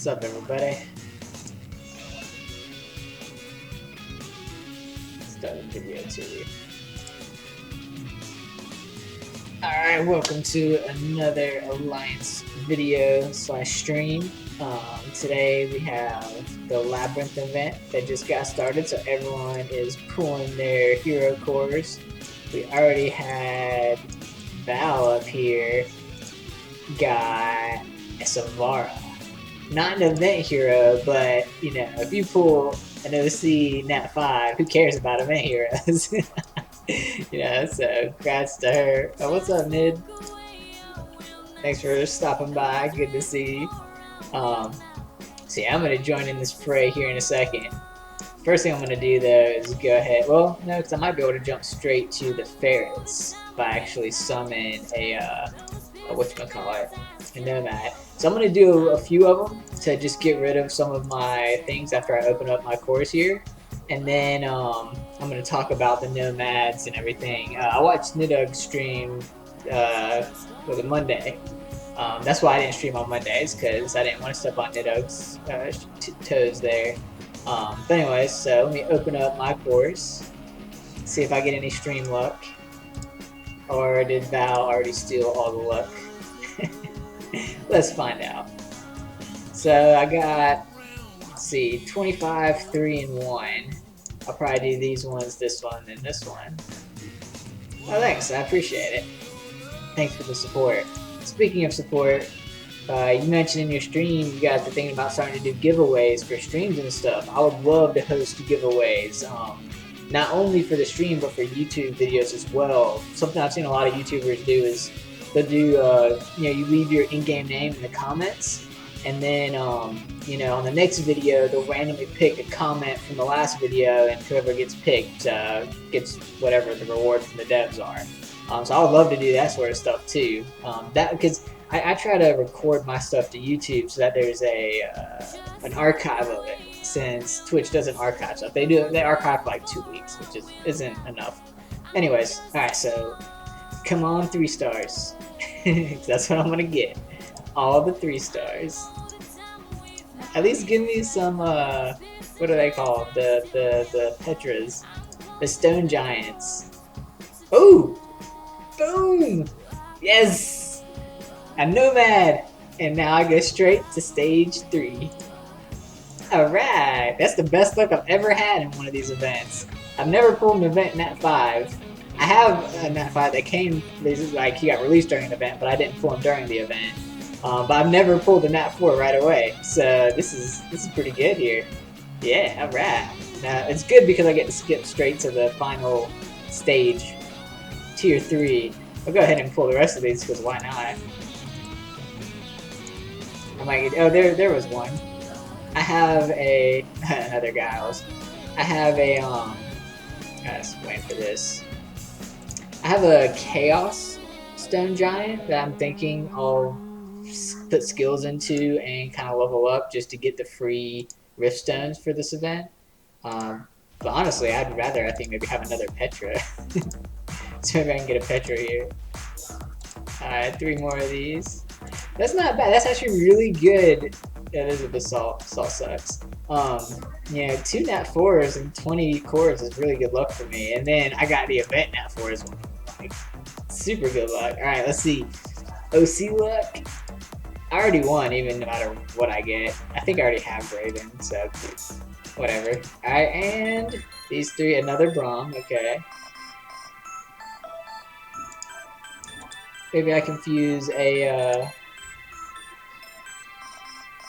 What's up, everybody? Start the video too. Alright, welcome to another Alliance video / stream. Today we have the Labyrinth event that just got started, so everyone is pulling their hero cores. We already had Val up here, got a Savara. Not an event hero, but you know, if you pull an OC Nat 5, who cares about event heroes? You know, so congrats to her. Oh, what's up, Mid? Thanks for stopping by. Good to see you. So yeah, I'm gonna join in this fray here in a second. First thing I'm gonna do though is go ahead. Well, no, because I might be able to jump straight to the ferrets if I actually summon a whatchamacallit, a nomad. So I'm gonna do a few of them to just get rid of some of my things after I open up my cores here. And then I'm going to talk about the nomads and everything. I watched Nidug stream was it Monday. That's why I didn't stream on Mondays, because I didn't want to step on Nidug's toes there. But anyways, so let me open up my cores, see if I get any stream luck. Or did Val already steal all the luck? Let's find out. So I got, let's see, 25, 3, and 1. I'll probably do these ones, this one, and this one. Oh, thanks. I appreciate it. Thanks for the support. Speaking of support, you mentioned in your stream you guys were thinking about starting to do giveaways for streams and stuff. I would love to host giveaways, not only for the stream, but for YouTube videos as well. Something I've seen a lot of YouTubers do is they'll do, you know, you leave your in-game name in the comments, and then, you know, on the next video, they'll randomly pick a comment from the last video, and whoever gets picked gets whatever the reward from the devs are. So I would love to do that sort of stuff too. Because I try to record my stuff to YouTube so that there's an archive of it, since Twitch doesn't archive stuff. They archive for like 2 weeks, which isn't enough. Anyways, alright, so come on, 3 stars. That's what I'm gonna get. All the 3 stars. At least give me some, what are they called? The Petras. The Stone Giants. Ooh! Boom! Yes! A Nomad! And now I go straight to stage 3. Alright! That's the best luck I've ever had in one of these events. I've never pulled an event Nat 5. I have a Nat 5 that came, like, he got released during an event, but I didn't pull him during the event. But I've never pulled a Nat 4 right away, so this is pretty good here. Yeah, alright. Now, it's good because I get to skip straight to the final stage, Tier 3. I'll go ahead and pull the rest of these, because why not? I might get, oh, there was one. I have a, another Giles. I have a, just waiting for this. I have a Chaos Stone Giant that I'm thinking I'll put skills into and kind of level up just to get the free Rift Stones for this event. But honestly, I'd rather, I think, maybe have another Petra. So maybe I can get a Petra here. Alright, 3 more of these. That's not bad. That's actually really good. Yeah, this is a Basalt. Basalt sucks. Yeah, 2 Nat 4s and 20 cores is really good luck for me. And then I got the event Nat 4s one. Like, super good luck. Alright, let's see. OC luck. I already won, even no matter what I get. I think I already have Raven, so whatever. Alright, and these 3, another Braum, okay. Maybe I can fuse a,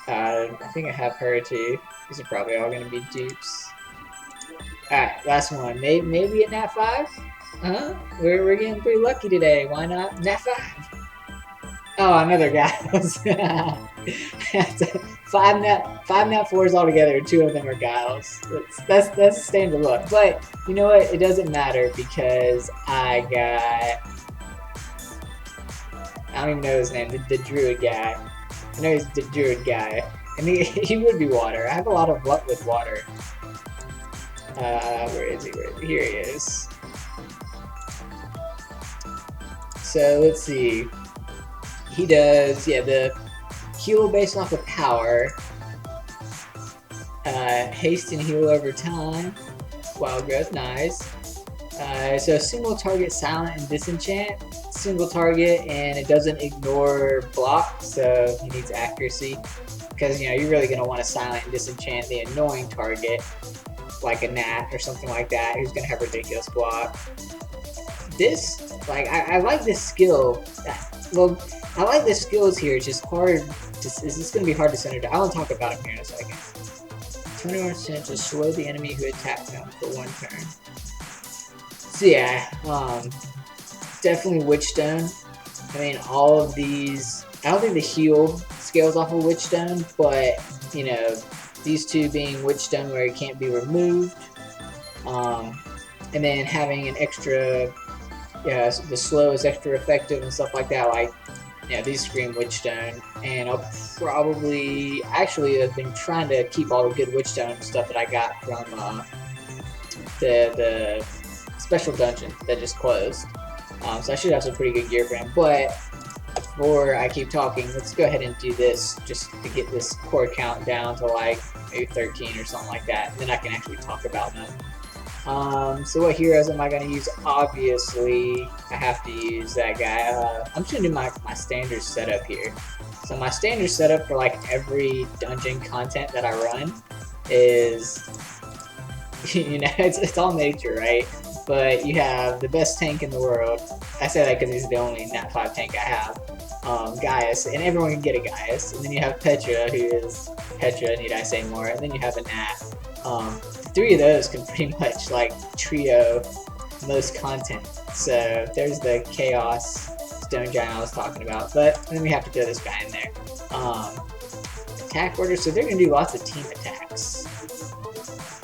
I think I have her too. These are probably all gonna be dupes. Alright, last one. Maybe a Nat 5? Huh? We're getting pretty lucky today. Why not? Nat 5! Oh, another guy. 5 Nat 4s altogether, 2 of them are Giles. That's standard luck. But you know what? It doesn't matter because I got, I don't even know his name, the Druid guy. I know he's the Druid guy. And he would be water. I have a lot of luck with water. Where is he? Here he is. So let's see. He does, yeah, the heal based off of power, Haste and heal over time. Wild growth, nice. So single target silent and disenchant. Single target and it doesn't ignore block, so he needs accuracy. Because you're really gonna want to silent and disenchant the annoying target, like a gnat or something like that, who's gonna have ridiculous block. This, like, I like this skill. Well, I like the skills here. It's just hard. It's gonna be hard to center. I will talk about him here in a second. 21% to slow the enemy who attacks him for 1 turn. So yeah, definitely Witchstone. I mean, all of these. I don't think the heal scales off of Witchstone, but these two being Witchstone where it can't be removed, and then having an extra, the slow is extra effective and stuff like that. Like, these scream Witchstone, and I'll probably actually have been trying to keep all the good Witchstone stuff that I got from the special dungeon that just closed. So I should have some pretty good gear for him. But before I keep talking, let's go ahead and do this just to get this core count down to like maybe 13 or something like that. And then I can actually talk about them. So what heroes am I going to use? Obviously, I have to use that guy. I'm just going to do my standard setup here. So my standard setup for like every dungeon content that I run is, it's all nature, right? But you have the best tank in the world. I say that because he's the only Nat 5 tank I have. Gaius, and everyone can get a Gaius. And then you have Petra, who is Petra, need I say more. And then you have a Nat. 3 of those can pretty much like trio most content. So there's the Chaos Stone Giant I was talking about. But then we have to throw this guy in there. Attack order, so they're going to do lots of team attacks.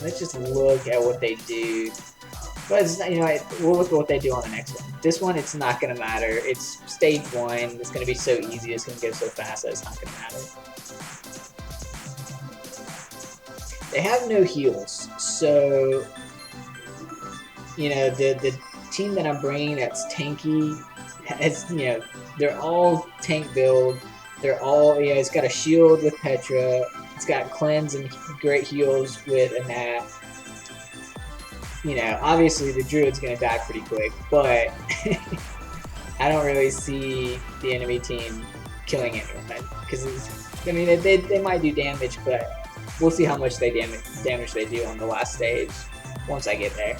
Let's just look at what they do. But it's not, we'll look at what they do on the next one. This one, it's not going to matter. It's stage 1. It's going to be so easy. It's going to go so fast that it's not going to matter. They have no heals, so the team that I'm bringing that's tanky, they're all tank build. They're all it's got a shield with Petra. It's got cleanse and great heals with a Nat. Obviously the Druid's gonna die pretty quick, but I don't really see the enemy team killing anyone because they might do damage, but we'll see how much damage they do on the last stage once I get there.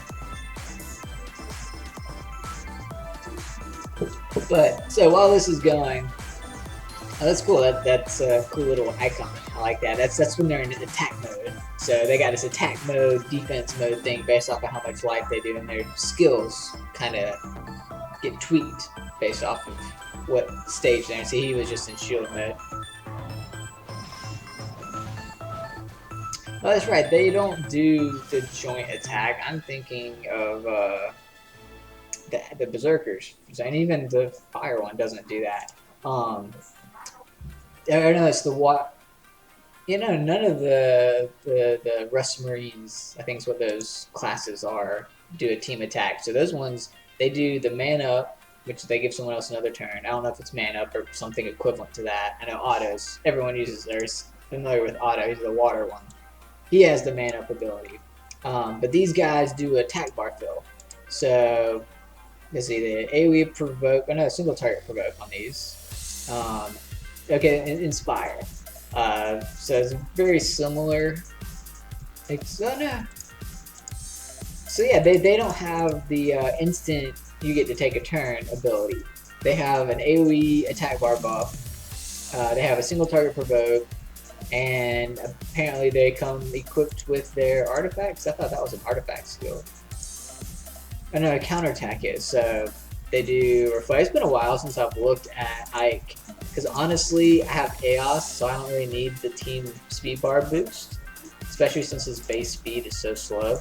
But so while this is going, that's cool. That's a cool little icon. I like that. That's when they're in attack mode. So they got this attack mode, defense mode thing based off of how much life they do, and their skills kind of get tweaked based off of what stage they're in. See, he was just in shield mode. Oh, that's right. They don't do the joint attack. I'm thinking of the Berserkers, and even the Fire one doesn't do that. I know it's the what. None of the Rust Marines, I think is what those classes are, do a team attack. So those ones, they do the man up, which they give someone else another turn. I don't know if it's man up or something equivalent to that. I know autos. Everyone uses theirs. Familiar with auto. He's the water one. He has the man up ability. But these guys do attack bar fill. So let's see, the AoE provoke. Oh no, single target provoke on these. Okay, Inspire. So it's very similar. So yeah, they don't have the instant you get to take a turn ability. They have an AoE attack bar buff. They have a single target provoke, and apparently they come equipped with their artifacts. I thought that was an artifact skill. Oh no, a counterattack is. So they do reflect. It's been a while since I've looked at Ike, because honestly, I have Chaos, so I don't really need the team speed bar boost, especially since his base speed is so slow.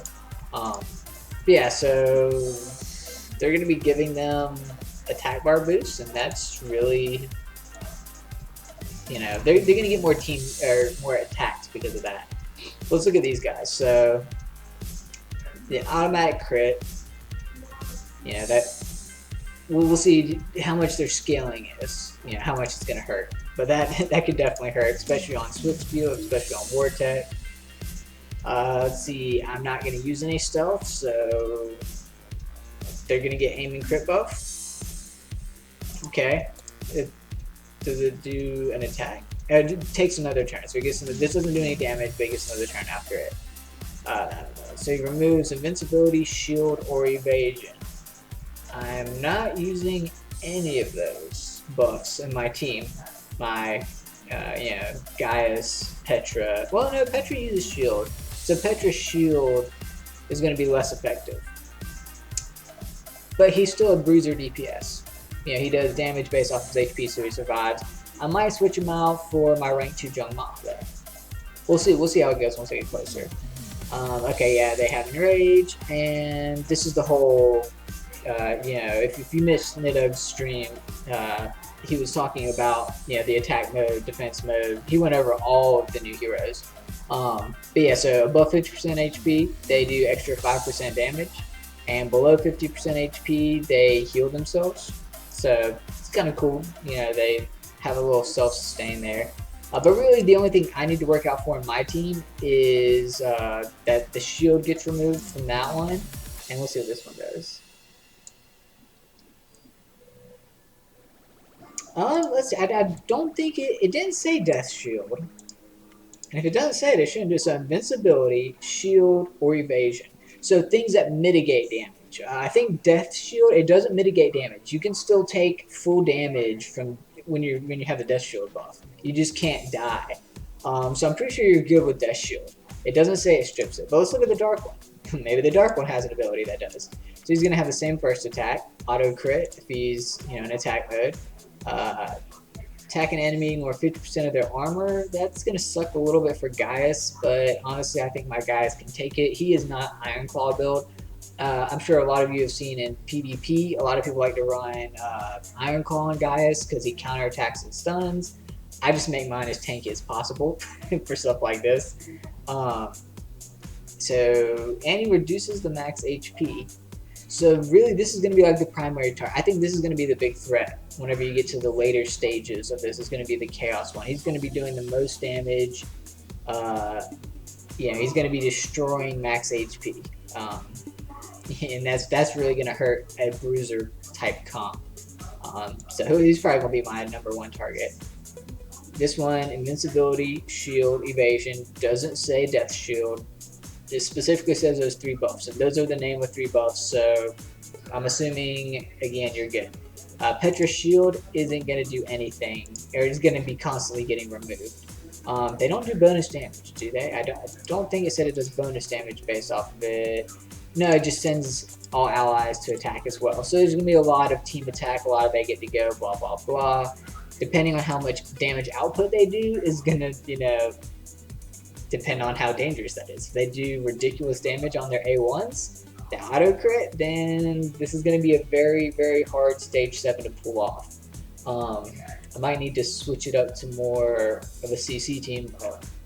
But yeah, so they're going to be giving them attack bar boosts, and that's really, they're going to get more team or more attacks because of that. Let's look at these guys. So the automatic crit, that we'll see how much their scaling is, how much it's going to hurt. But that could definitely hurt, especially on Swift Speed, especially on War Tech. Let's see, I'm not going to use any stealth, so they're going to get aim and crit buff. Okay. Does it do an attack? It takes another turn, so it gets this doesn't do any damage, but it gets another turn after it. So he removes invincibility, shield, or evasion. I'm not using any of those buffs in my team. My, Gaius, Petra. Well, no, Petra uses shield, so Petra's shield is going to be less effective. But he's still a bruiser DPS. He does damage based off his HP, so he survives. I might switch him out for my rank 2 Jung Ma though. We'll see how it goes once I get closer. Okay, yeah, they have Enrage, and this is the whole, if you missed Nidug's stream, he was talking about, the attack mode, defense mode. He went over all of the new heroes. But yeah, so above 50% HP, they do extra 5% damage, and below 50% HP, they heal themselves. So it's kind of cool, they have a little self-sustain there. But really, the only thing I need to work out for in my team is that the shield gets removed from that one, and we'll see what this one does. Let's see. I don't think it didn't say Death Shield, and if it doesn't say it, it shouldn't do. So invincibility, shield, or evasion. So things that mitigate damage. I think Death Shield, it doesn't mitigate damage. You can still take full damage from when you have the Death Shield buff. You just can't die. So I'm pretty sure you're good with Death Shield. It doesn't say it strips it, but let's look at the Dark one. Maybe the Dark one has an ability that does. So he's gonna have the same first attack, auto crit if he's in attack mode. Attack an enemy more 50% of their armor. That's gonna suck a little bit for Gaius, but honestly, I think my Gaius can take it. He is not Iron Claw build. I'm sure a lot of you have seen in PvP, a lot of people like to run Iron Claw on Gaius because he counterattacks and stuns. I just make mine as tanky as possible for stuff like this. And he reduces the max HP. So really, this is going to be like the primary target. I think this is going to be the big threat whenever you get to the later stages of this. Is going to be the Chaos one. He's going to be doing the most damage. He's going to be destroying max HP. And that's really going to hurt a bruiser type comp. So he's probably going to be my #1 target. This one, invincibility, shield, evasion, doesn't say Death Shield. It specifically says those 3 buffs, and those are the name of 3 buffs, so I'm assuming, again, you're good. Petra's shield isn't going to do anything, or it's going to be constantly getting removed. They don't do bonus damage, do they? I don't think it said it does bonus damage based off of it. No, it just sends all allies to attack as well. So there's going to be a lot of team attack, a lot of they get to go, blah, blah, blah. Depending on how much damage output they do is going to, depend on how dangerous that is. If they do ridiculous damage on their A1s, the auto crit, then this is going to be a very, very hard stage 7 to pull off. I might need to switch it up to more of a CC team.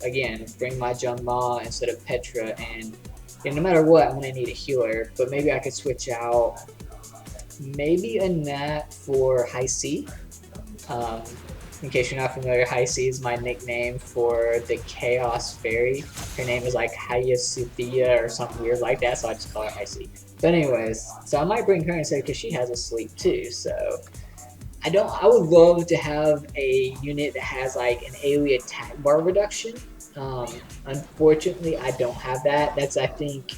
Again, bring my Jung Ma instead of Petra, and no matter what, I'm going to need a healer, but maybe I could switch out maybe a Nat for High C. In case you're not familiar, High C is my nickname for the Chaos Fairy. Her name is like Hyacithia or something weird like that, so I just call her High C. But anyways, so I might bring her instead because she has a sleep too, so I would love to have a unit that has like an AoE attack bar reduction. Unfortunately, I don't have that. That's, I think,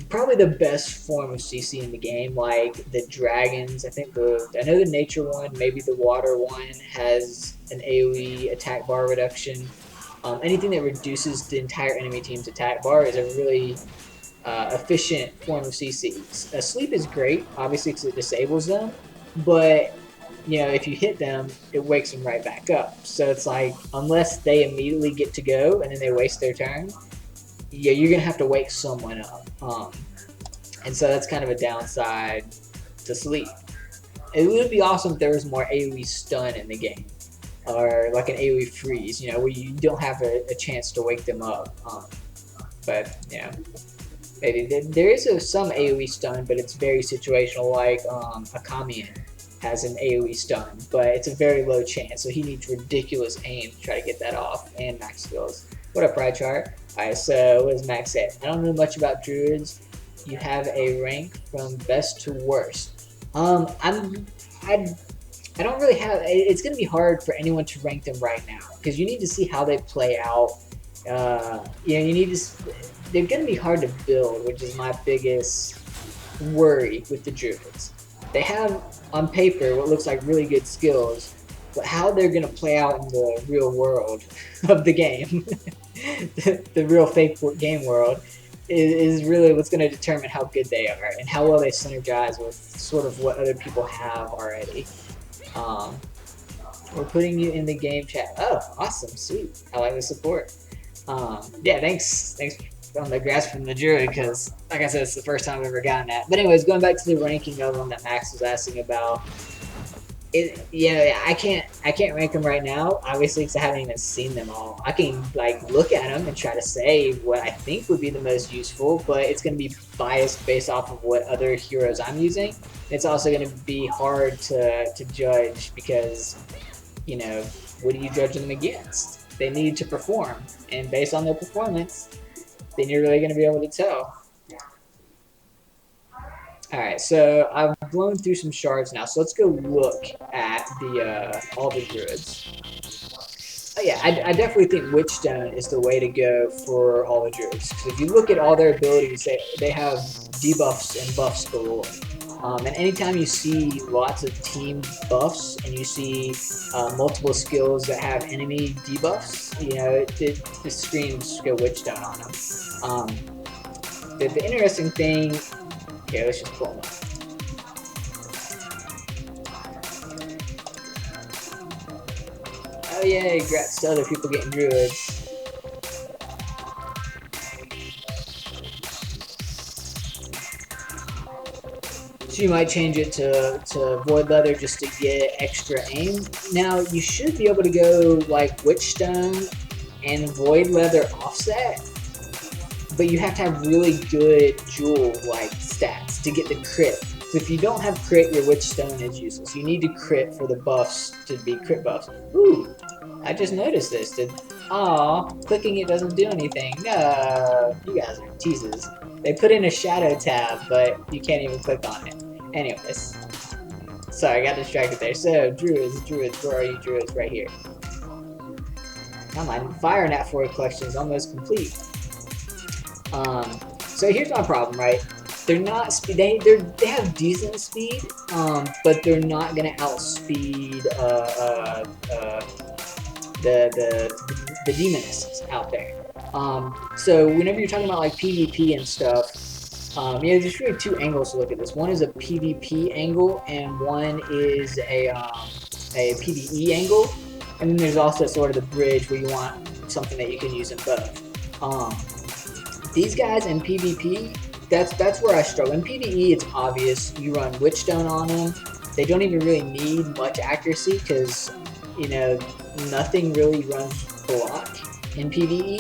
probably the best form of CC in the game. Like the dragons, I know the nature one, maybe the water one has an AoE attack bar reduction. Anything that reduces the entire enemy team's attack bar is a really efficient form of CC. Sleep is great, obviously, because it disables them, but if you hit them, it wakes them right back up. So it's like, unless they immediately get to go and then they waste their turn, you're gonna have to wake someone up. And so that's kind of a downside to sleep. It would be awesome if there was more AoE stun in the game, or like an AoE freeze, where you don't have a chance to wake them up. But maybe there is some AoE stun, but it's very situational. Like Akamian has an AoE stun, but it's a very low chance, so he needs ridiculous aim to try to get that off, and max skills. What up, Pride Chart? Alright, so what does Max say? I don't know much about druids. You have a rank from best to worst. I I don't really have. It's going to be hard for anyone to rank them right now because you need to see how they play out. You need to. They're going to be hard to build, which is my biggest worry with the druids. They have on paper what looks like really good skills, but how they're going to play out in the real world of the game, the real fake game world, is really what's going to determine how good they are and how well they synergize with sort of what other people have already. Um, we're putting you in the game chat. Oh, awesome, sweet. I like the support. Yeah, thanks on the grass from the Druid, because like I said, it's the first time I've ever gotten that. But anyways, going back to the ranking of them that Max was asking about. I can't rank them right now, obviously, because I haven't even seen them all. I can like look at them and try to say what I think would be the most useful, but it's going to be biased based off of what other heroes I'm using. It's also going to be hard to judge because, you know, what are you judging them against? They need to perform, and based on their performance, then you're really going to be able to tell. Alright, so I've blown through some shards now, so let's go look at the all the druids. Oh yeah, I definitely think Witchstone is the way to go for all the druids, because if you look at all their abilities, they have debuffs and buffs galore. And anytime you see lots of team buffs and you see multiple skills that have enemy debuffs, you know, it screams go Witchstone on them. The interesting thing. Okay, let's just pull them up. Oh yay, congrats to other people getting druids. So you might change it to Void Leather just to get extra aim. Now, you should be able to go like Witchstone and Void Leather offset, but you have to have really good jewel-like stats to get the crit. So if you don't have crit, your Witchstone is useless. You need to crit for the buffs to be crit buffs. Ooh, I just noticed this. Aw, clicking it doesn't do anything. No, you guys are teases. They put in a shadow tab, but you can't even click on it. Anyways, sorry, I got distracted there. So, druids, where are you, druids? Right here. Now my Fire Nat 4 collection is almost complete. So here's my problem, right? They're not speed. They have decent speed, but they're not gonna outspeed the demonists out there. So whenever you're talking about like PvP and stuff, there's really two angles to look at this. One is a PvP angle, and one is a PvE angle, and then there's also sort of the bridge where you want something that you can use in both. These guys in PvP, that's where I struggle. In PvE, it's obvious. You run Witchstone on them. They don't even really need much accuracy because, you know, nothing really runs block in PvE.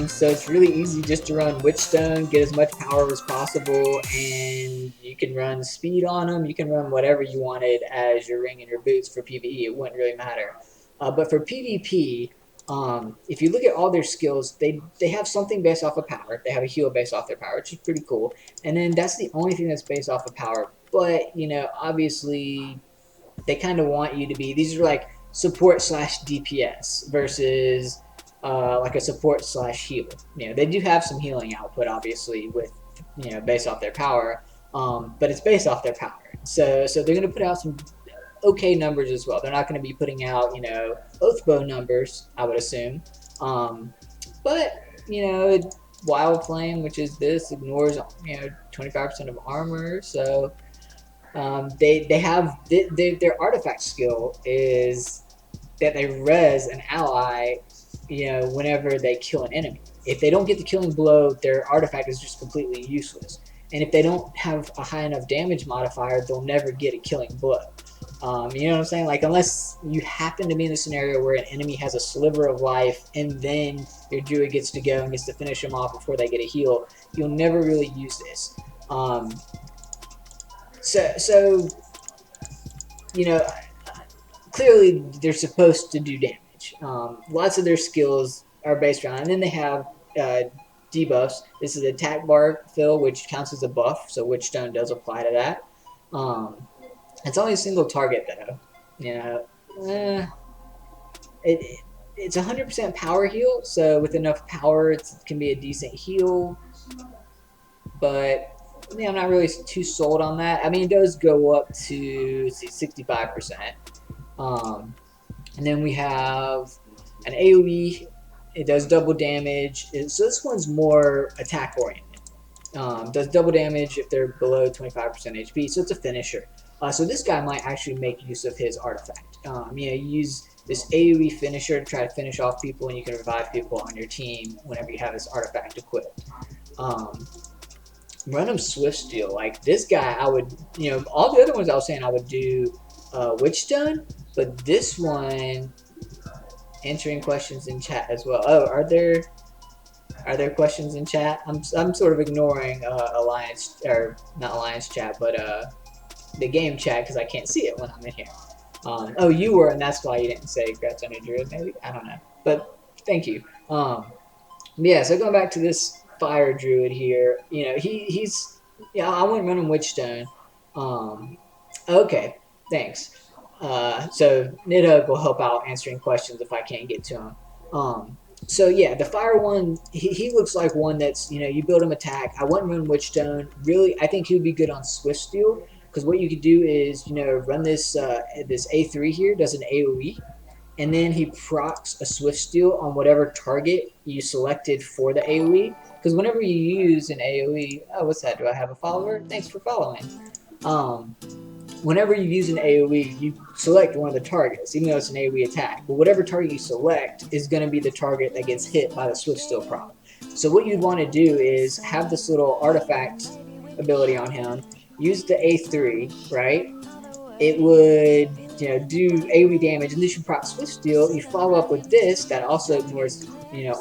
So it's really easy just to run Witchstone, get as much power as possible, and you can run speed on them. You can run whatever you wanted as your ring and your boots for PvE. It wouldn't really matter. But for PvP, if you look at all their skills, they have something based off of power. They have a heal based off their power, which is pretty cool. And then that's the only thing that's based off of power. But, you know, obviously, they kind of want you to be, these are like support slash DPS versus like a support slash heal. You know, they do have some healing output, obviously, with, you know, based off their power, but it's based off their power. So they're going to put out some okay numbers as well. They're not going to be putting out, you know, Oathbow numbers, I would assume. But, you know, Wild Flame, which is this, ignores, you know, 25% of armor. So they have their artifact skill is that they res an ally, you know, whenever they kill an enemy. If they don't get the killing blow, their artifact is just completely useless. And if they don't have a high enough damage modifier, they'll never get a killing blow. You know what I'm saying? Like, unless you happen to be in a scenario where an enemy has a sliver of life and then your druid gets to go and gets to finish them off before they get a heal, you'll never really use this. So you know, clearly they're supposed to do damage. Lots of their skills are based around. And then they have debuffs. This is attack bar fill, which counts as a buff, so Witchstone does apply to that. It's only a single target though. You know, it's 100% power heal, so with enough power, it can be a decent heal. But yeah, I'm not really too sold on that. I mean, it does go up to 65%. And then we have an AoE. It does double damage. So this one's more attack oriented. Does double damage if they're below 25% HP. So it's a finisher. So this guy might actually make use of his artifact. You use this AoE finisher to try to finish off people, and you can revive people on your team whenever you have this artifact equipped. Run him Swift Steal. Like this guy, I would, all the other ones I was saying I would do Witchstone, but this one, answering questions in chat as well. Oh, are there questions in chat? I'm sort of ignoring Alliance, or not Alliance chat, but the game chat because I can't see it when I'm in here. Oh, you were, and that's why you didn't say congrats on your druid, maybe? I don't know. But thank you. Yeah, so going back to this fire druid here, he's I wouldn't run him Witchstone. Okay, thanks. So Nidhugg will help out answering questions if I can't get to him. So yeah, the fire one, he looks like one that's, you build him attack. I wouldn't run Witchstone. Really, I think he would be good on Swift Steal, because what you could do is, run this this A3 here, does an AoE, and then he procs a Swift Steal on whatever target you selected for the AoE. Because whenever you use an AoE, oh, what's that? Do I have a follower? Thanks for following. Whenever you use an AoE, you select one of the targets, even though it's an AoE attack. But whatever target you select is going to be the target that gets hit by the Swift Steal proc. So what you'd want to do is have this little artifact ability on him, use the A3, right? It would do AoE damage, and this you proc Swift Steal. You follow up with this that also ignores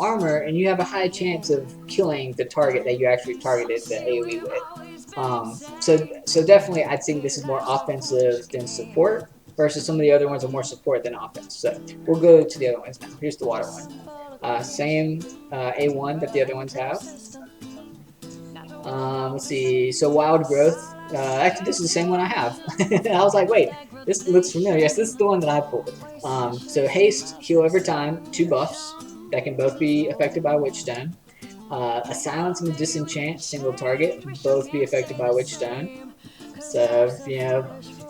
armor, and you have a high chance of killing the target that you actually targeted the AoE with. So definitely I'd think this is more offensive than support, versus some of the other ones are more support than offense. So we'll go to the other ones now. Here's the water one. Same A1 that the other ones have. Let's see. So wild growth. Actually, this is the same one I have. I was like, wait, this looks familiar. Yes, this is the one that I pulled. So haste, heal over time, 2 buffs that can both be affected by Witchstone. A silence and a disenchant, single target, both be affected by Witchstone. So,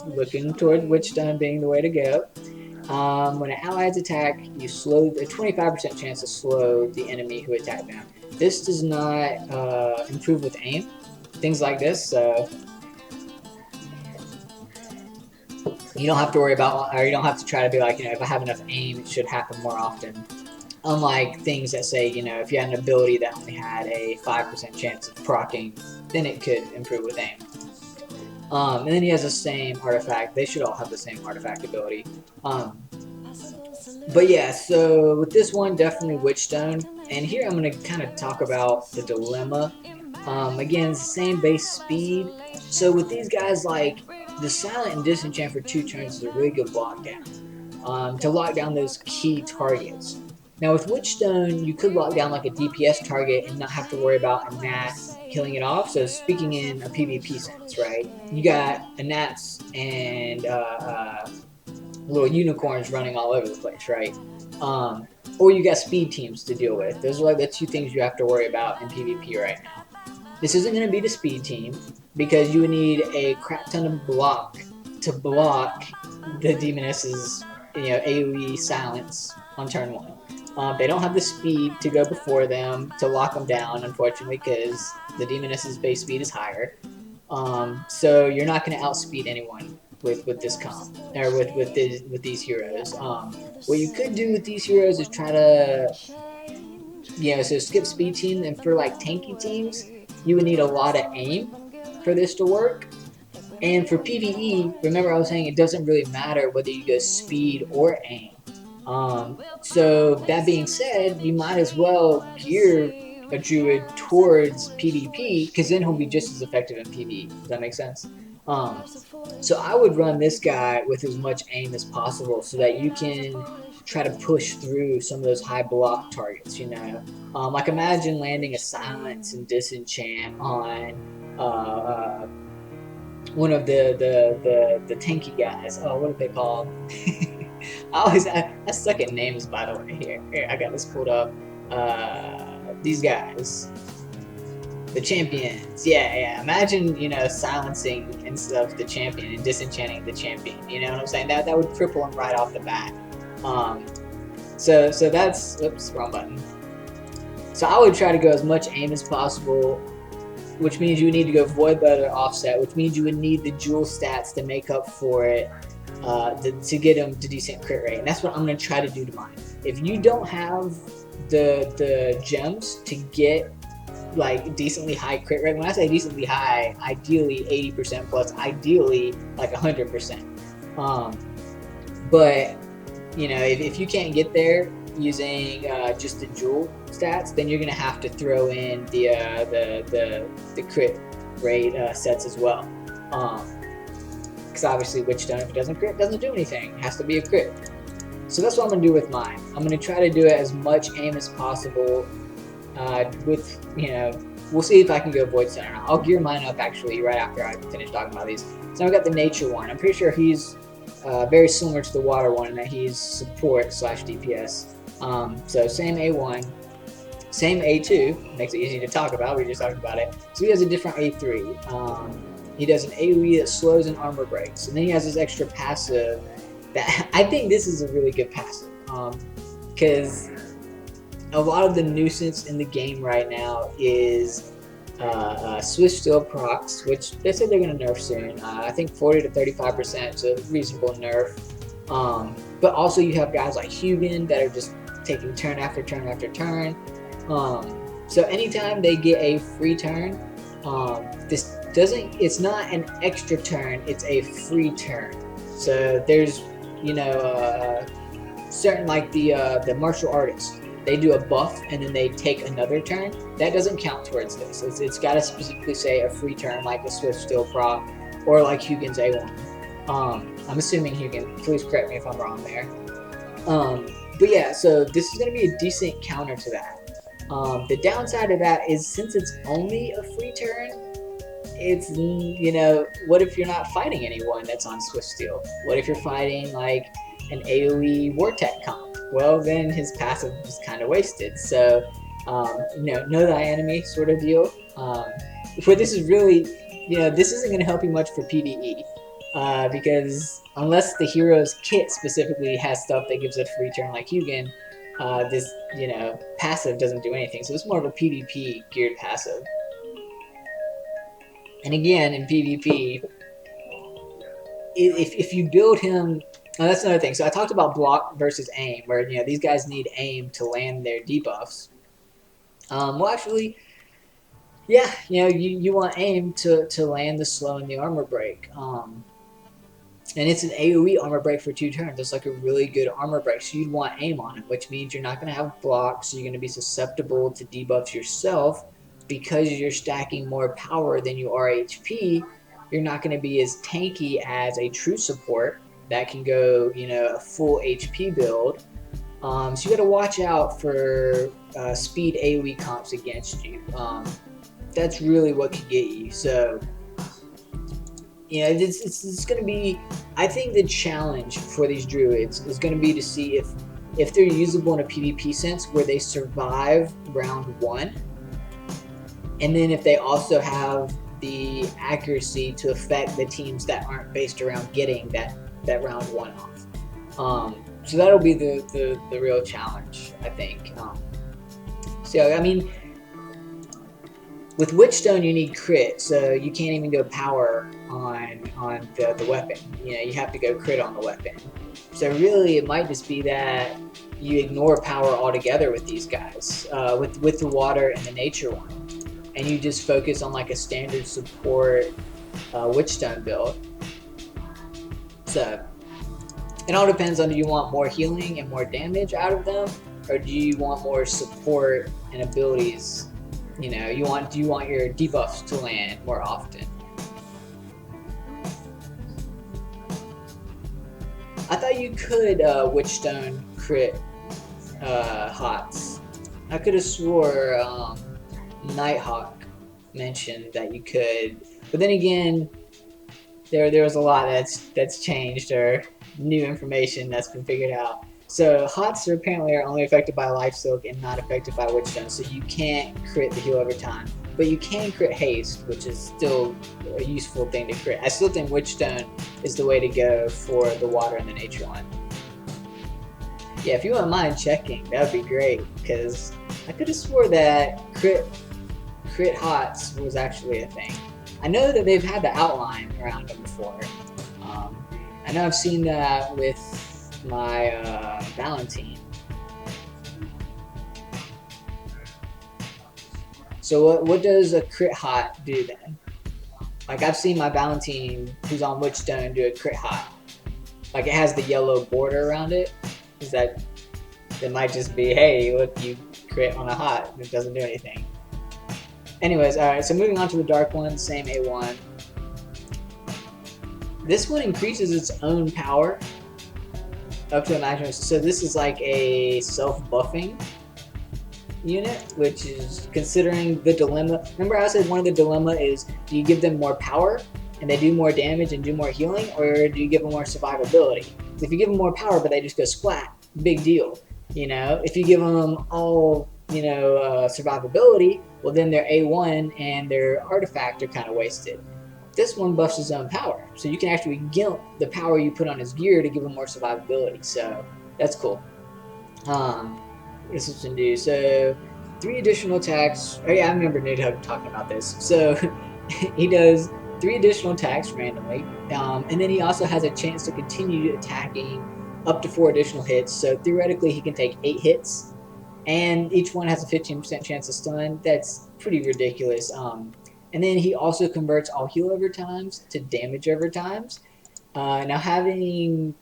looking toward Witchstone being the way to go. When an allies attack, you slow a 25% chance to slow the enemy who attacked them. This does not improve with aim, things like this. So you don't have to worry about, or you don't have to try to be like, if I have enough aim, it should happen more often. Unlike things that say, if you had an ability that only had a 5% chance of proccing, then it could improve with aim. And then he has the same artifact. They should all have the same artifact ability. But yeah, so with this one, definitely Witchstone. And here I'm going to kind of talk about the dilemma. Again, it's the same base speed. So with these guys, like, the Silent and Disenchant for 2 turns is a really good lockdown. To lock down those key targets. Now with Witchstone, you could lock down like a DPS target and not have to worry about a Nat killing it off. So speaking in a PvP sense, right? You got a Nats and little unicorns running all over the place, right? Or you got speed teams to deal with. Those are like the 2 things you have to worry about in PvP right now. This isn't going to be the speed team, because you would need a crap ton of block to block the Demoness's AoE silence on turn 1. They don't have the speed to go before them to lock them down, unfortunately, because the Demoness's base speed is higher. So you're not going to outspeed anyone with this comp, or with these heroes. What you could do with these heroes is try to, so skip speed team, and for like tanky teams, you would need a lot of aim for this to work. And for PvE, remember I was saying it doesn't really matter whether you go speed or aim. So that being said, you might as well gear a druid towards PvP, because then he'll be just as effective in PvE. Does that make sense? So I would run this guy with as much aim as possible, so that you can try to push through some of those high block targets, you know. Like imagine landing a silence and disenchant on one of the tanky guys. Oh, what are they called? I suck at names, by the way. Here, I got this pulled up. These guys, the champions. Yeah. Imagine, you know, silencing and stuff the champion and disenchanting the champion. You know what I'm saying? That would cripple him right off the bat. So that's, oops, wrong button. So I would try to go as much aim as possible, which means you would need to go Void Bud or Offset, which means you would need the jewel stats to make up for it, to get him to decent crit rate. And that's what I'm going to try to do to mine. If you don't have the gems to get like decently high crit rate, when I say decently high, ideally 80% plus, ideally like 100%. But you know, if you can't get there using just the jewel stats, then you're gonna have to throw in the crit rate sets as well. Because obviously Witchstone, if it doesn't crit, doesn't do anything. It has to be a crit. So that's what I'm gonna do with mine. I'm gonna try to do it as much aim as possible. With, you know, we'll see if I can go Voidstone or not. I'll gear mine up actually right after I finish talking about these. So I've got the nature one. I'm pretty sure he's very similar to the water one in that he's support / DPS. So same A1, same A2, makes it easy to talk about, we just talked about it. So he has a different A3. He does an AoE that slows and armor breaks, and then he has this extra passive that I think this is a really good passive, because a lot of the nuisance in the game right now is Swift Steel procs, which they said they're going to nerf soon. I think 40 to 35% is a reasonable nerf. But also you have guys like Hugin that are just taking turn after turn after turn. So anytime they get a free turn, this doesn't, it's not an extra turn, it's a free turn. So there's, you know, certain, like the martial artists, they do a buff and then they take another turn. That doesn't count towards this. It's got to specifically say a free turn, like the Swift Steel proc or like Hugin's A1. I'm assuming Hugin, please correct me if I'm wrong there. But yeah, so this is going to be a decent counter to that. The downside of that is, since it's only a free turn, it's, you know, what if you're not fighting anyone that's on Swift Steel? What if you're fighting like an AoE Vortec comp? Well, then his passive is kind of wasted. So, you know thy enemy sort of deal. But this is really, you know, this isn't going to help you much for PvE. Because unless the hero's kit specifically has stuff that gives a free turn like Hugin, this, you know, passive doesn't do anything. So it's more of a PvP geared passive. And again, in PvP, if you build him, oh, that's another thing. So I talked about block versus aim, where, you know, these guys need aim to land their debuffs. Well, actually, yeah, you know, you want aim to land the slow and the armor break. And it's an AoE armor break for 2 turns. It's like a really good armor break. So you'd want aim on it, which means you're not going to have blocks. So you're going to be susceptible to debuffs yourself. Because you're stacking more power than you are HP, you're not going to be as tanky as a true support that can go, you know, a full HP build. So you got to watch out for speed AoE comps against you. That's really what could get you. So, you know, it's going to be, I think the challenge for these druids is going to be to see if they're usable in a PvP sense, where they survive round 1. And then if they also have the accuracy to affect the teams that aren't based around getting that round 1 off. So that'll be the real challenge, I think. So, I mean, with Witchstone you need crit, so you can't even go power on the weapon. You know, you have to go crit on the weapon. So really it might just be that you ignore power altogether with these guys, with the water and the nature one. And you just focus on like a standard support Witchstone build. So it all depends on, do you want more healing and more damage out of them, or do you want more support and abilities? You know, do you want your debuffs to land more often? I thought you could Witchstone crit HOTS. I could have swore Nighthawk mentioned that you could, but then again, there was a lot that's changed or new information that's been figured out. So HOTS apparently are only affected by Life Silk and not affected by Witchstone, so you can't crit the heal over time. But you can crit Haste, which is still a useful thing to crit. I still think Witchstone is the way to go for the water and the nature one. Yeah, if you wouldn't mind checking, that would be great, because I could have swore that crit HOTS was actually a thing. I know that they've had the outline around them before. I know I've seen that with my Valentine. So what does a crit hot do then? Like I've seen my Valentine who's on Witchstone do a crit hot. Like it has the yellow border around it. Is that might just be, hey, look, you crit on a hot. It doesn't do anything. Anyways, alright, so moving on to the dark one, same A1. This one increases its own power up to a maximum. So this is like a self-buffing unit, which is considering the dilemma. Remember I said one of the dilemma is, do you give them more power and they do more damage and do more healing, or do you give them more survivability? If you give them more power but they just go splat, big deal. You know, if you give them all, you know, survivability, well then their A1 and their artifact are kind of wasted. This one buffs his own power, so you can actually gimp the power you put on his gear to give him more survivability, so that's cool. What does this one do? So 3 additional attacks. Oh yeah, I remember Nidhug talking about this. So he does 3 additional attacks randomly, and then he also has a chance to continue attacking up to 4 additional hits, so theoretically he can take 8 hits, and each one has a 15% chance of stun. That's pretty ridiculous. And then he also converts all heal over times to damage over times. Now having,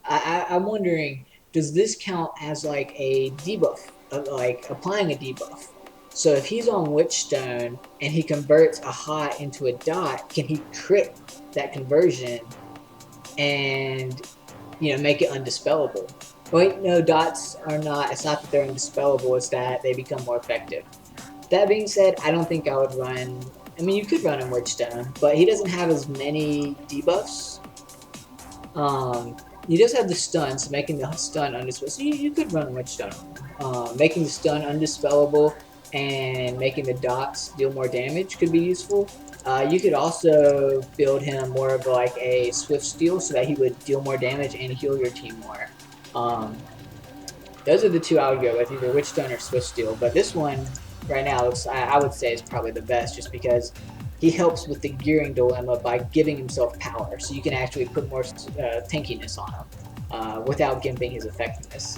I'm wondering, does this count as like a debuff, like applying a debuff? So if he's on Witchstone and he converts a hot into a dot, can he crit that conversion and, you know, make it undispellable? Wait, no, dots are not, it's not that they're undispellable, it's that they become more effective. That being said, I don't think I would run, I mean you could run him Witchstone, but he doesn't have as many debuffs. He does have the stun, so making the stun undispellable, so you could run Witchstone. Making the stun undispellable and making the dots deal more damage could be useful. You could also build him more of like a Swift Steal so that he would deal more damage and heal your team more. Those are the 2 I would go with, either Witchstone or Swift Steal, but this one right now looks, I would say, is probably the best, just because he helps with the gearing dilemma by giving himself power, so you can actually put more tankiness on him without gimping his effectiveness.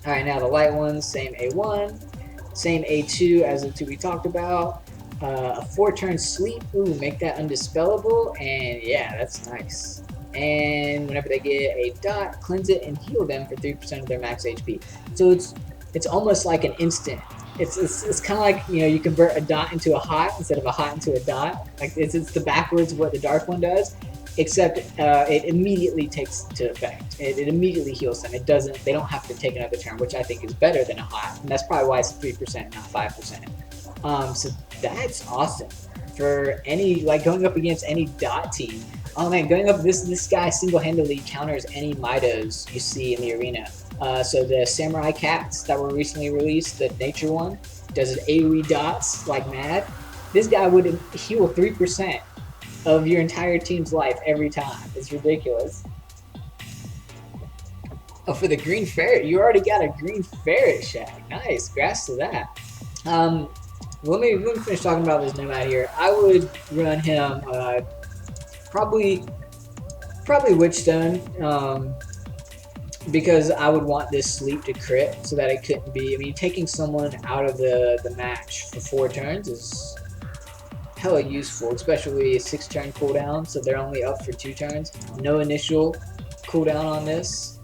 Alright, now the light ones, same A1, same A2 as the 2 we talked about. A 4-turn sleep, ooh, make that undispellable, and yeah, that's nice. And whenever they get a dot, cleanse it and heal them for 3% of their max HP. So it's almost like an instant. It's kind of like, you know, you convert a dot into a hot instead of a hot into a dot. Like it's the backwards of what the dark one does, except it immediately takes to effect. It immediately heals them. They don't have to take another turn, which I think is better than a hot, and that's probably why it's 3%, not 5%. So that's awesome for any, like, going up against any dot team. Oh man, going up, this guy single-handedly counters any Mitos you see in the arena. So the Samurai Cats that were recently released, the nature one, does AoE dots like mad. This guy would heal 3% of your entire team's life every time. It's ridiculous. Oh, for the Green Ferret, you already got a Green Ferret shack. Nice, congrats to that. Let me finish talking about this nomad here. I would run him probably Witchstone, because I would want this sleep to crit so that it couldn't be, I mean, taking someone out of the match for 4 turns is hella useful, especially a 6-turn cooldown, so they're only up for 2 turns. No initial cooldown on this.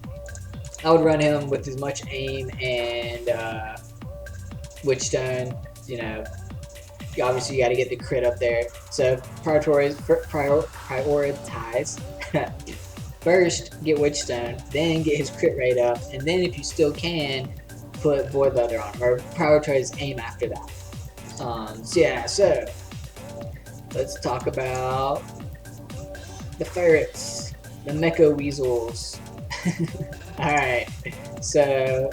I would run him with as much aim and Witchstone, you know, obviously you got to get the crit up there. So prioritize first get Witchstone, then get his crit rate up, and then if you still can, put Void Leather on him, or prioritize aim after that. So yeah, so let's talk about the ferrets, the Mecha Weasels. Alright, so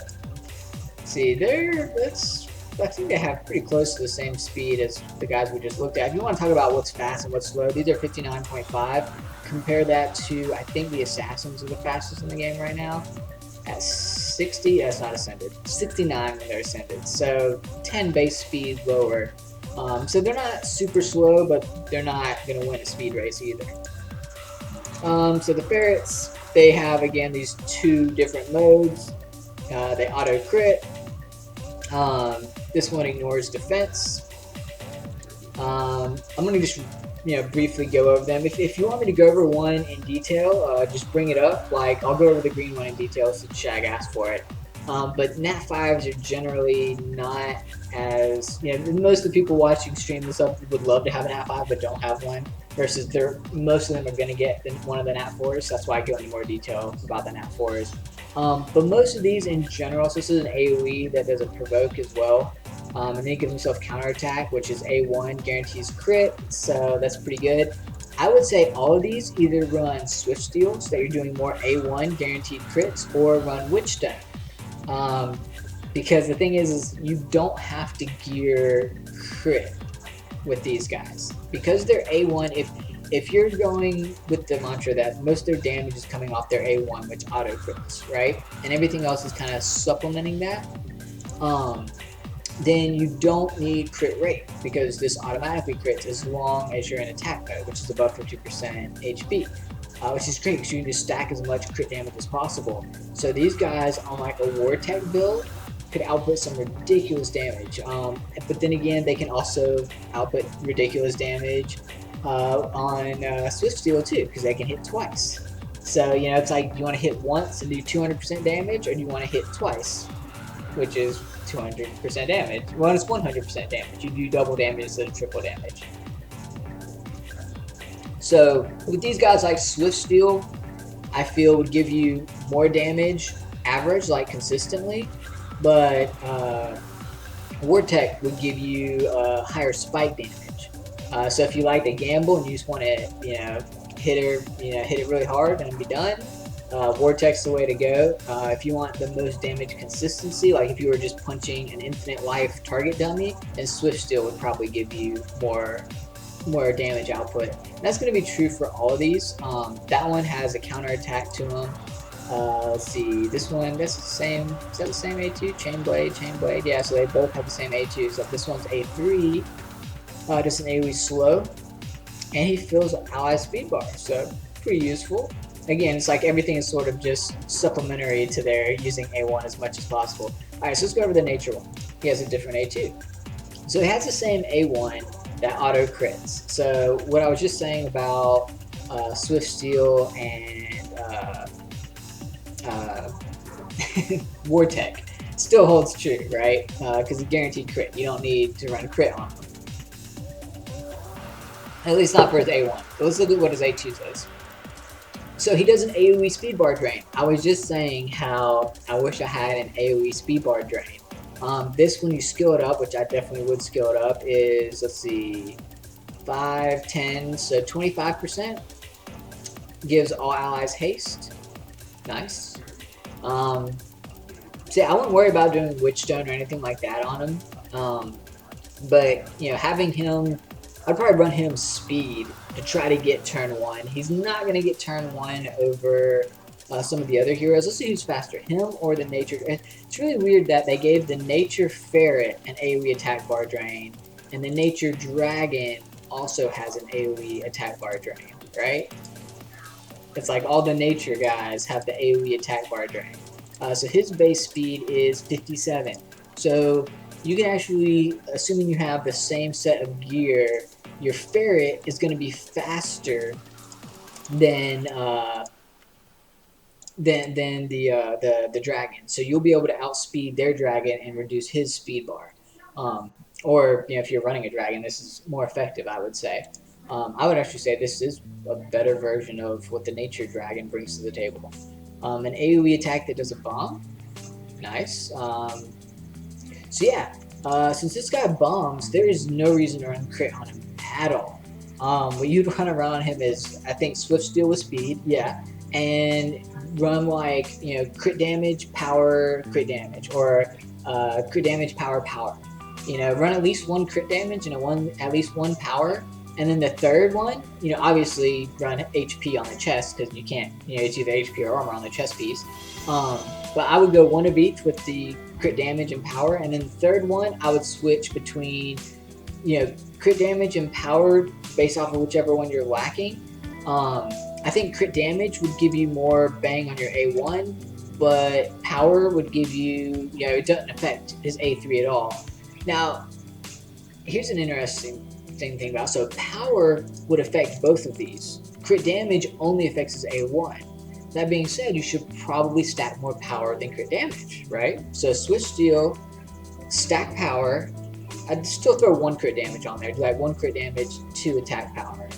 see, I think they have pretty close to the same speed as the guys we just looked at. If you want to talk about what's fast and what's slow, these are 59.5. Compare that to, I think the Assassins are the fastest in the game right now. At 60, yeah, it's not Ascended. 69 when they're Ascended. So 10 base speed lower. So they're not super slow, but they're not going to win a speed race either. So the Ferrets, they have, again, these two different modes. They auto crit. This one ignores defense. I'm going to just briefly go over them. If you want me to go over one in detail, just bring it up. Like, I'll go over the green one in detail since Shag asked for it. But Nat 5s are generally not as, most of the people watching stream this up would love to have a Nat 5 but don't have one, versus most of them are going to get one of the Nat 4s. That's why I go into more detail about the Nat 4s. But most of these in general, so this is an AoE that does a provoke as well. And then he gives himself counterattack, which is A1, guarantees crit, so that's pretty good. I would say all of these either run Swift Steal, so that you're doing more A1 guaranteed crits, or run Witchstone. Because the thing is you don't have to gear crit with these guys. Because they're A1, if you're going with the mantra that most of their damage is coming off their A1, which auto crits, right? And everything else is kind of supplementing that. Then you don't need crit rate, because this automatically crits as long as you're in attack mode, which is above 50% HP, which is great because you can just stack as much crit damage as possible. So these guys on like a War Tech build could output some ridiculous damage, but then again they can also output ridiculous damage on Swift Steal too, because they can hit twice. So it's like, do you want to hit once and do 200% damage, or do you want to hit twice, which is 200% damage? Well, it's 100% damage. You do double damage instead of triple damage. So with these guys, like Swift Steal, I feel would give you more damage, average, like consistently, but War Tech would give you higher spike damage. So if you like to gamble and you just want to, hit it really hard and be done, War Tech's the way to go. If you want the most damage consistency, like if you were just punching an infinite life target dummy, then Swift Steal would probably give you more damage output. And that's going to be true for all of these. That one has a counter attack to them. Let's see, this one, that's the same. Is that the same A2? Chain blade. Yeah, so they both have the same A2. So this one's A3, just an AoE slow, and he fills ally speed bar. So pretty useful. Again, it's like everything is sort of just supplementary to their using A1 as much as possible. Alright, so let's go over the nature one. He has a different A2. So he has the same A1 that auto crits. So what I was just saying about Swift Steal and War Tech still holds true, right? Because it's guaranteed crit. You don't need to run crit on him. At least not for his A1. But let's look at what his A2 does. So he does an AoE speed bar drain. I was just saying how I wish I had an AoE speed bar drain. This, when you skill it up, which I definitely would skill it up, is, let's see, 5, 10, so 25%. Gives all allies haste. Nice. See, I wouldn't worry about doing Witchstone or anything like that on him. But, having him, I'd probably run him speed to try to get turn 1. He's not going to get turn 1 over some of the other heroes. Let's see who's faster, him or the Nature. It's really weird that they gave the Nature Ferret an AoE attack bar drain, and the Nature Dragon also has an AoE attack bar drain, right? It's like all the Nature guys have the AoE attack bar drain. So his base speed is 57. So you can actually, assuming you have the same set of gear, your Ferret is going to be faster than the dragon. So you'll be able to outspeed their dragon and reduce his speed bar. Or if you're running a dragon, this is more effective, I would say. I would actually say this is a better version of what the Nature Dragon brings to the table. An AoE attack that does a bomb. Nice. So yeah, since this guy bombs, there is no reason to run crit on him at all. What you'd run around him is, I think, Swift Steal with speed, yeah, and run like, crit damage, power, crit damage, or crit damage, power, power. Run at least one crit damage and at least one power, and then the third one, obviously run HP on the chest because you can't, it's either HP or armor on the chest piece. But I would go one of each with the crit damage and power, and then the third one I would switch between, crit damage and power based off of whichever one you're lacking. I think crit damage would give you more bang on your A1, but power would give you, it doesn't affect his A3 at all. Now, here's an interesting thing about, so power would affect both of these. Crit damage only affects his A1. That being said, you should probably stack more power than crit damage, right? So Swift Steal, stack power. I'd still throw one crit damage on there. Do like one crit damage, 2 attack power.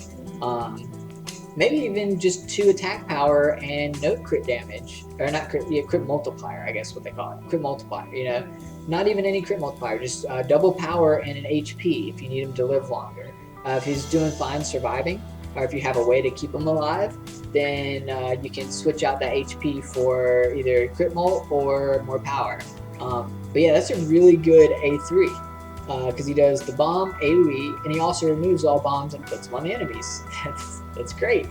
Maybe even just 2 attack power and no crit damage. Or not crit, yeah, crit multiplier, I guess what they call it. Crit multiplier, Not even any crit multiplier, just double power and an HP if you need him to live longer. If he's doing fine surviving, or if you have a way to keep him alive, then you can switch out that HP for either crit mult or more power. But yeah, that's a really good A3 because he does the bomb, AoE, and he also removes all bombs and puts them on the enemies. That's great.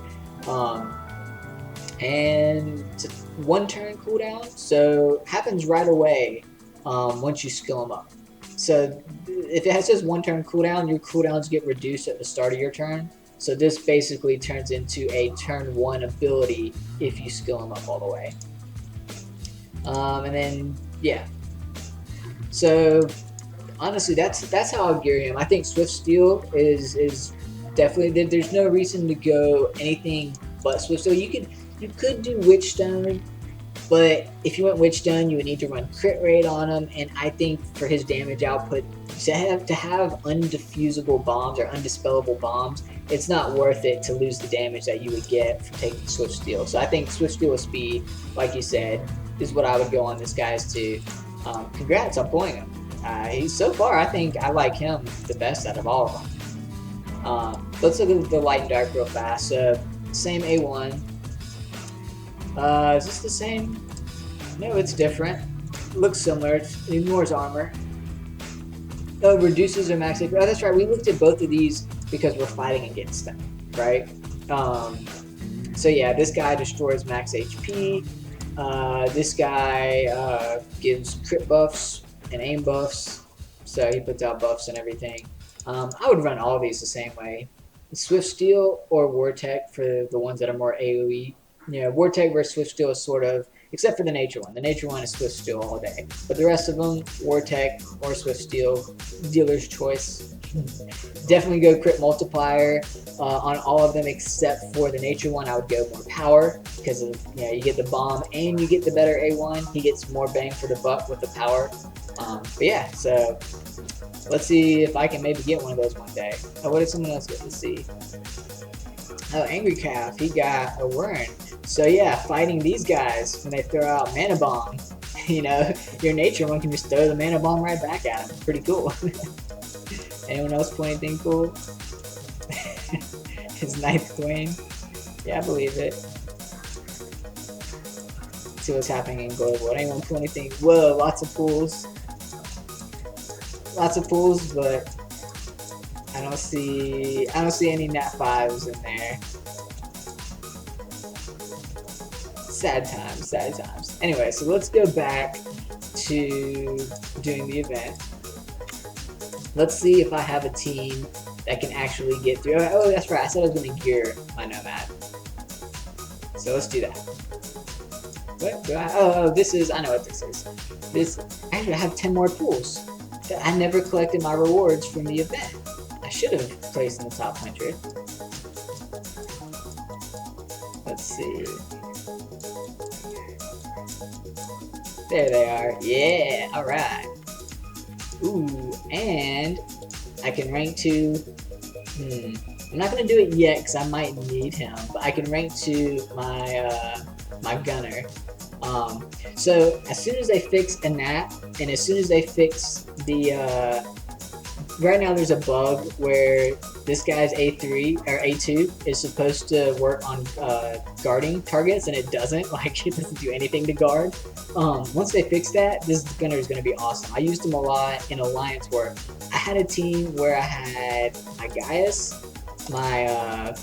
And it's a 1 turn cooldown, so happens right away once you skill him up. So if it says 1 turn cooldown, your cooldowns get reduced at the start of your turn. So this basically turns into a turn 1 ability if you skill him up all the way. And then, yeah. So honestly, that's how I'll gear him. I think Swift Steal is definitely, there's no reason to go anything but Swift Steal. You could do Witchstone, but if you went Witchstone, you would need to run crit rate on him, and I think for his damage output, to have undefusable bombs or undispellable bombs, it's not worth it to lose the damage that you would get from taking Swift Steal. So I think Swift Steal with speed, like you said, is what I would go on this guy's too. Congrats on pulling him. He's so far, I think I like him the best out of all of them. Let's look at the light and dark real fast. Same A1. Is this the same? No, it's different. Looks similar. It ignores armor. Oh, reduces their max HP. Oh, that's right. We looked at both of these because we're fighting against them, right? So yeah, this guy destroys max HP. This guy gives crit buffs and aim buffs. So he puts out buffs and everything. I would run all of these the same way. Swift Steal or Wartech for the ones that are more AoE. Wartech versus Swift Steal is sort of, except for the Nature one. The Nature one is Swift Steal all day. But the rest of them, Wartech or Swift Steal, dealer's choice. Definitely go crit multiplier on all of them except for the Nature one. I would go more power because of, you get the bomb and you get the better A1. He gets more bang for the buck with the power. But yeah, so let's see if I can maybe get one of those one day. Oh, what did someone else get to see? Oh, Angry Calf, he got a Wern. So yeah, fighting these guys when they throw out Mana Bomb, your Nature one can just throw the Mana Bomb right back at him. Pretty cool. Anyone else pull anything cool? His Ninth Twain. Yeah, I believe it. Let's see what's happening in Global. Anyone pull anything? Whoa, lots of pulls. Lots of pulls, but I don't see any Nat 5s in there. Sad times, sad times. Anyway, so let's go back to doing the event. Let's see if I have a team that can actually get through. Oh, that's right. I said I was going to gear my Nomad. So let's do that. What do I? Oh, this is. I know what this is. Actually, I have 10 more pools. I never collected my rewards from the event. I should have placed in the top 100. Let's see. There they are. Yeah, alright. Ooh, and I can rank to I'm not gonna do it yet because I might need him, but I can rank to my my gunner. So as soon as they fix a gnat, and as soon as they fix the right now there's a bug where this guy's A3 or A2 is supposed to work on guarding targets, and it doesn't. Like, it doesn't do anything to guard. Once they fix that, this gunner is going to be awesome. I used him a lot in Alliance work. I had a team where I had my Gaius, my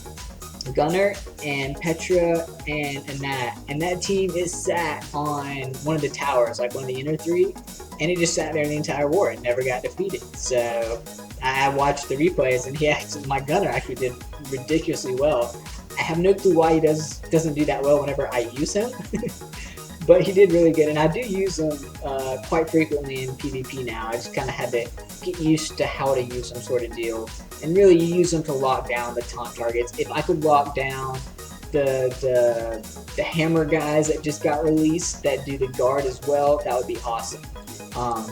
Gunner, and Petra, and Anat, and that team is sat on one of the towers, like one of the inner three, and it just sat there the entire war. It never got defeated. So I watched the replays, and my Gunner actually did ridiculously well. I have no clue why he doesn't do that well whenever I use him. But he did really good, and I do use him quite frequently in PvP now. I just kind of had to get used to how to use him, sort of deal. And really, you use them to lock down the taunt targets. If I could lock down the hammer guys that just got released that do the guard as well, that would be awesome.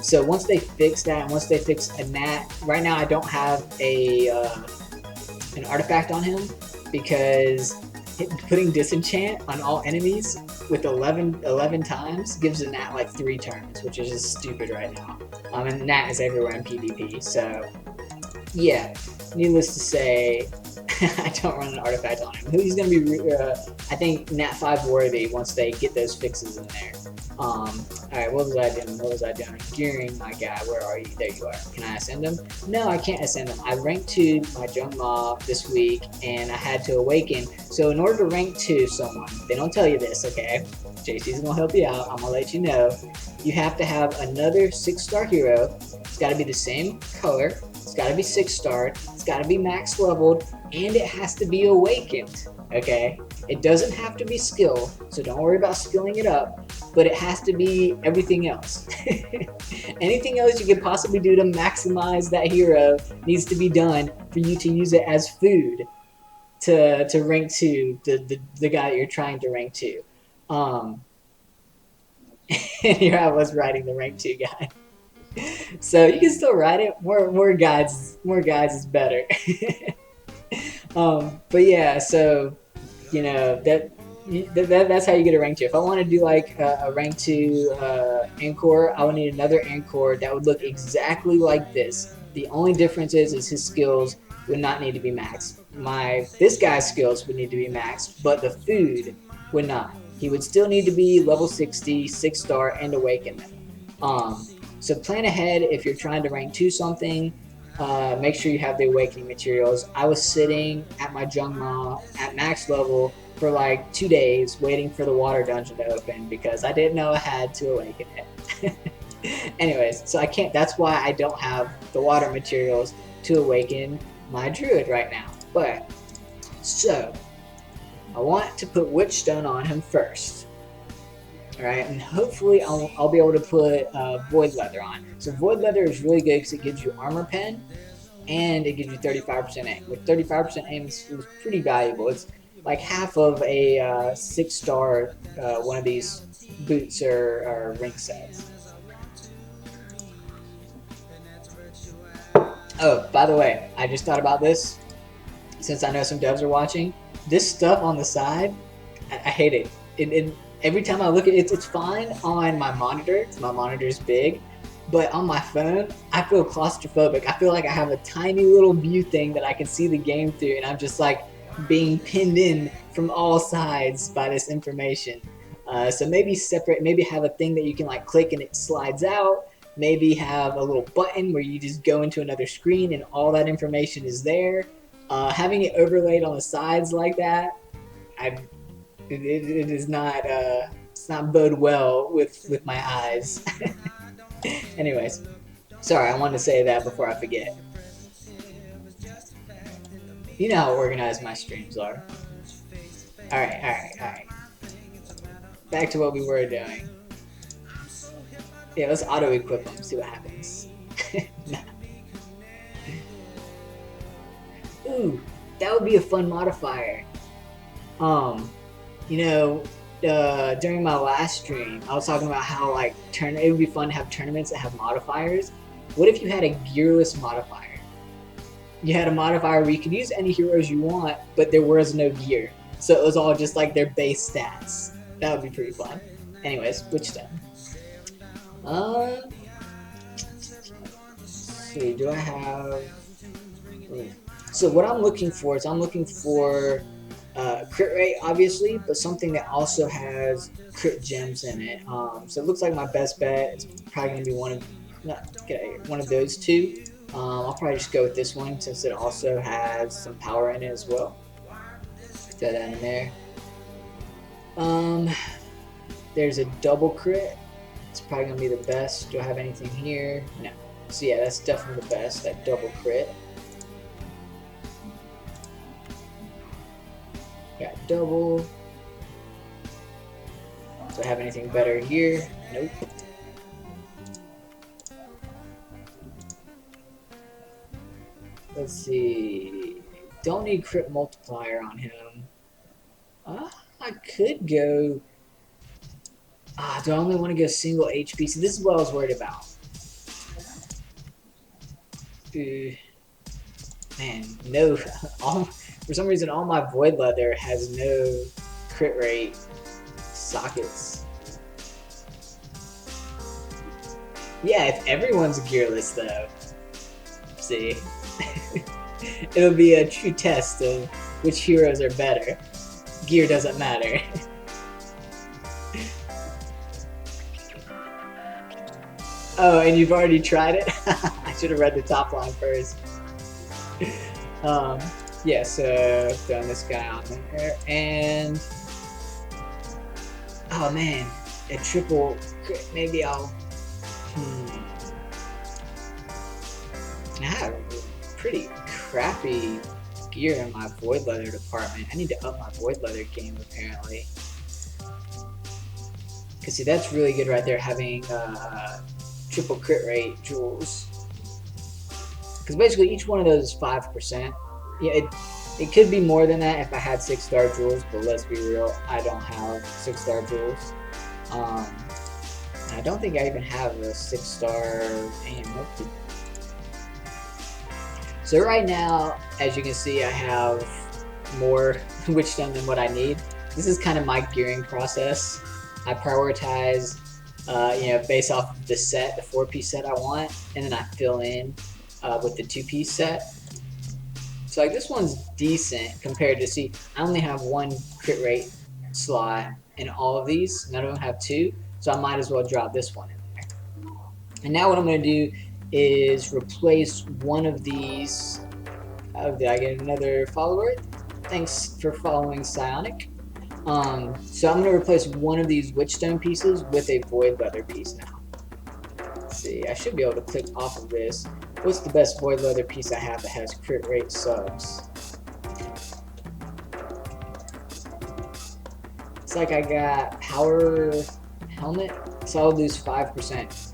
So once they fix that, and once they fix a gnat, right now I don't have an artifact on him because putting disenchant on all enemies with 11 times gives a gnat like 3 turns, which is just stupid right now. And gnat is everywhere in PvP, so yeah. Needless to say, I don't run an artifact on him. He's going to be, I think, Nat 5 worthy once they get those fixes in there. Alright, what was I doing? Gearing my guy. Where are you? There you are. Can I ascend him? No, I can't ascend him. I ranked 2 my Jung Ma this week, and I had to awaken. So in order to rank 2 someone, they don't tell you this, okay? JC's going to help you out. I'm going to let you know. You have to have another 6-star hero. It's got to be the same color. It's got to be 6-starred, it's got to be max leveled, and it has to be awakened, okay? It doesn't have to be skill, so don't worry about skilling it up, but it has to be everything else. Anything else you could possibly do to maximize that hero needs to be done for you to use it as food to rank 2, the guy that you're trying to rank 2. And here I was writing the rank 2 guy. So you can still write it. More guides is better. But yeah, so you know that's how you get a rank 2. If I want to do like a rank 2 Anchor, I would need another Anchor that would look exactly like this. The only difference is his skills would not need to be maxed. This guy's skills would need to be maxed, but the food would not. He would still need to be level 60, 6-star, and awaken. So plan ahead if you're trying to rank 2 something. Make sure you have the awakening materials. I was sitting at my Jung Ma at max level for like 2 days waiting for the water dungeon to open because I didn't know I had to awaken it. Anyways, so I can't. That's why I don't have the water materials to awaken my druid right now. But so I want to put Witchstone on him first. Alright, and hopefully I'll be able to put Void Leather on. So Void Leather is really good because it gives you armor pen and it gives you 35% aim. With 35% aim, it's pretty valuable. It's like half of a 6-star one of these boots or ring sets. Oh, by the way, I just thought about this. Since I know some devs are watching, this stuff on the side, I hate it. Every time I look at it, it's fine on my monitor. My monitor's big. But on my phone, I feel claustrophobic. I feel like I have a tiny little view thing that I can see the game through, and I'm just like being pinned in from all sides by this information. So maybe separate, maybe have a thing that you can like click and it slides out. Maybe have a little button where you just go into another screen and all that information is there. Having it overlaid on the sides like that, it is not it's not bode well with my eyes. Anyways, sorry, I wanted to say that before I forget. You know how organized my streams are. Alright. Back to what we were doing. Yeah, let's auto-equip them, see what happens. Ooh, that would be a fun modifier. You know, during my last stream, I was talking about how like it would be fun to have tournaments that have modifiers. What if you had a gearless modifier? you had a modifier where you could use any heroes you want, but there was no gear. So it was all just like their base stats. That would be pretty fun. Anyways, Witchstone. Let's see, do I have... So what I'm looking for is I'm looking for crit rate, obviously, but something that also has crit gems in it. So it looks like my best bet is probably going to be one of those two. I'll probably just go with this one since it also has some power in it as well. Put that in there. There's a double crit. It's probably going to be the best. Do I have anything here? No. So yeah, that's definitely the best, that double crit. Got double. Do I have anything better here? Nope. Let's see. Don't need crit multiplier on him. I could go... do I only want to go single HP? So this is what I was worried about. Man, no. For some reason, all my Void Leather has no crit rate sockets. Yeah, if everyone's gearless, though. See? It'll be a true test of which heroes are better. Gear doesn't matter. Oh, and you've already tried it? I should have read the top line first. Yeah, so throwing this guy on there, and oh man, a triple crit. Maybe I'll. I have pretty crappy gear in my Void Leather department. I need to up my Void Leather game apparently. Cause see, that's really good right there, having triple crit rate jewels. Because basically each one of those is 5%. Yeah, it could be more than that if I had 6-star jewels, but let's be real, I don't have 6-star jewels. I don't think I even have a 6-star aim. So right now, as you can see, I have more Witchstone than what I need. This is kind of my gearing process. I prioritize, based off of the set, the 4-piece set I want, and then I fill in with the 2-piece set. So like this one's decent compared to, see, I only have 1 crit rate slot in all of these. None of them have 2, so I might as well drop this one in there. And now what I'm going to do is replace one of these. Oh, did I get another follower? Thanks for following Psionic. So I'm going to replace one of these Witchstone pieces with a Void Leather piece now. Let's see, I should be able to click off of this. What's the best Void Leather piece I have that has crit rate subs? It's like I got Power Helmet, so I'll lose 5%.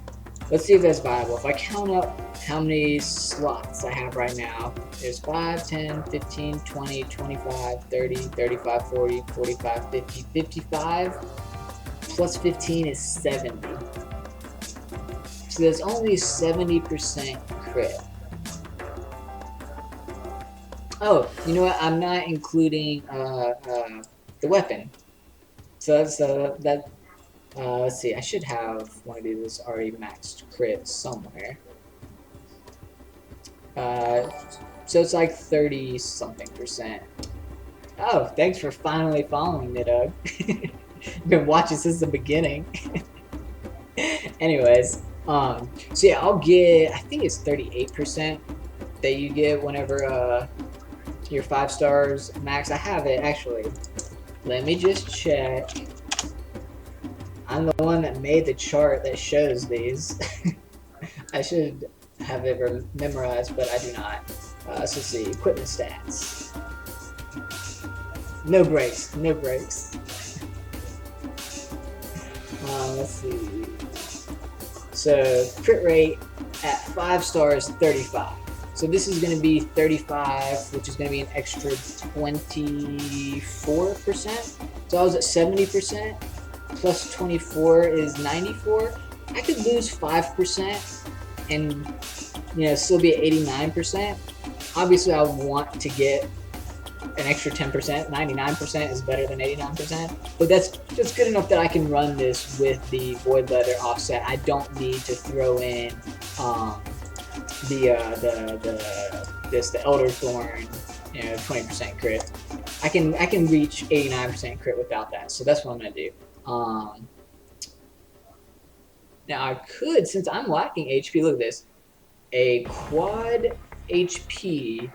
Let's see if that's viable. If I count up how many slots I have right now, there's 5, 10, 15, 20, 25, 30, 35, 40, 45, 50, 55, plus 15 is 70. So there's only 70% crit. Oh, you know what? I'm not including the weapon. So that's let's see. I should have one of these already maxed crit somewhere. So it's like 30-something%. Oh, thanks for finally following me, Doug. Been watching since the beginning. Anyways. So yeah, I'll get, I think it's 38% that you get whenever your 5 stars max. I have it actually. Let me just check. I'm the one that made the chart that shows these. I should have it memorized, but I do not. Let's just see, equipment stats. No breaks, no breaks. Let's see. So crit rate at 5 stars, 35. So this is going to be 35, which is going to be an extra 24%. So I was at 70%, plus 24 is 94. I could lose 5% and still be at 89%. Obviously, I want to get an extra 10%. 99% is better than 89%, but that's just good enough that I can run this with the Void Leather offset. I don't need to throw in the Elder Thorn, 20% crit. I can reach 89% crit without that, so that's what I'm gonna do. Now I could, since I'm lacking HP, look at this, a quad HP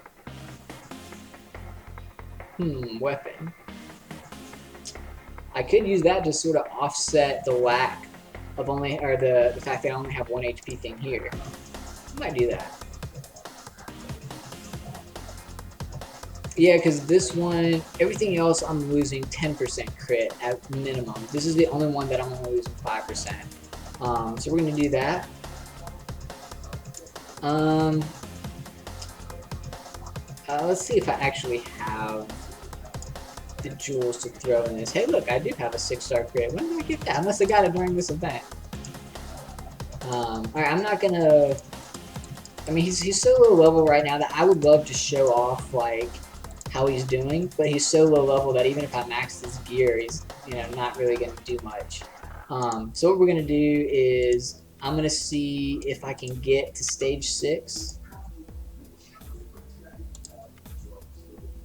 weapon. I could use that to sort of offset the lack of the fact that I only have 1 HP thing here. I might do that. Yeah, because this one, everything else I'm losing 10% crit at minimum. This is the only one that I'm only losing 5%. So we're gonna do that. Let's see if I actually have the jewels to throw in this. Hey, look, I do have a 6-star crit. When did I get that? I must have got it during this event. Alright, I'm not gonna... I mean, he's so low level right now that I would love to show off, like, how he's doing, but he's so low level that even if I max his gear, he's, not really gonna do much. So what we're gonna do is, I'm gonna see if I can get to stage 6.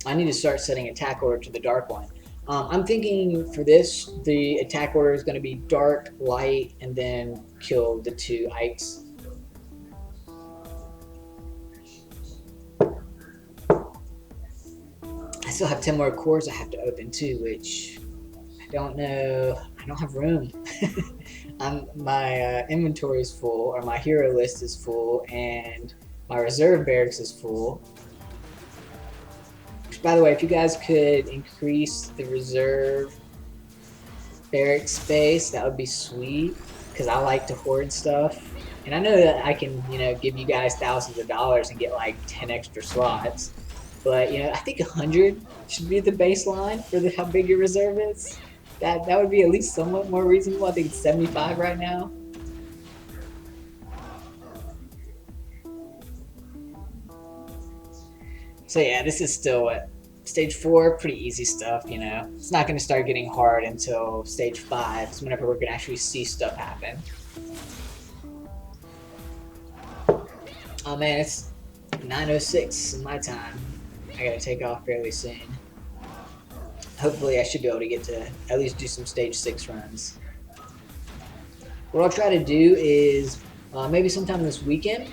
I need to start setting attack order to the dark one. I'm thinking for this, the attack order is going to be dark, light, and then kill the 2 Ikes. I still have 10 more cores I have to open too, which I don't know. I don't have room. My inventory is full, or my hero list is full, and my reserve barracks is full. By the way, if you guys could increase the reserve barrack space, that would be sweet, because I like to hoard stuff. And I know that I can, give you guys thousands of dollars and get like 10 extra slots. But, I think 100 should be the baseline for how big your reserve is. That would be at least somewhat more reasonable. I think it's 75 right now. So yeah, this is still stage 4, pretty easy stuff, It's not going to start getting hard until stage 5, so whenever we're going to actually see stuff happen. Oh man, it's 9:06 in my time. I gotta take off fairly soon. Hopefully I should be able to get to at least do some stage 6 runs. What I'll try to do is, maybe sometime this weekend,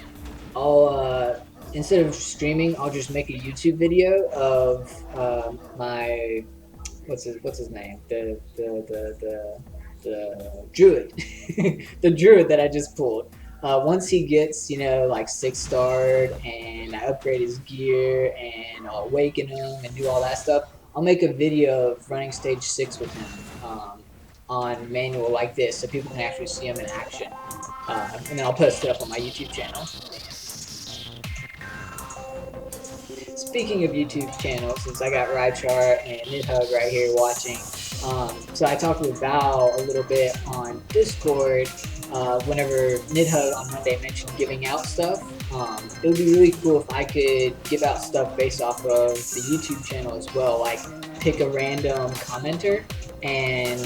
I'll, instead of streaming, I'll just make a YouTube video of my what's his name? The druid, the druid that I just pulled. Once he gets like 6-starred and I upgrade his gear and I'll awaken him and do all that stuff, I'll make a video of running stage 6 with him on manual like this, so people can actually see him in action, and then I'll post it up on my YouTube channel. Speaking of YouTube channels, since I got Rychar and Nidhug right here watching, so I talked with Val a little bit on Discord. Whenever Nidhug on Monday mentioned giving out stuff, it would be really cool if I could give out stuff based off of the YouTube channel as well. Like pick a random commenter and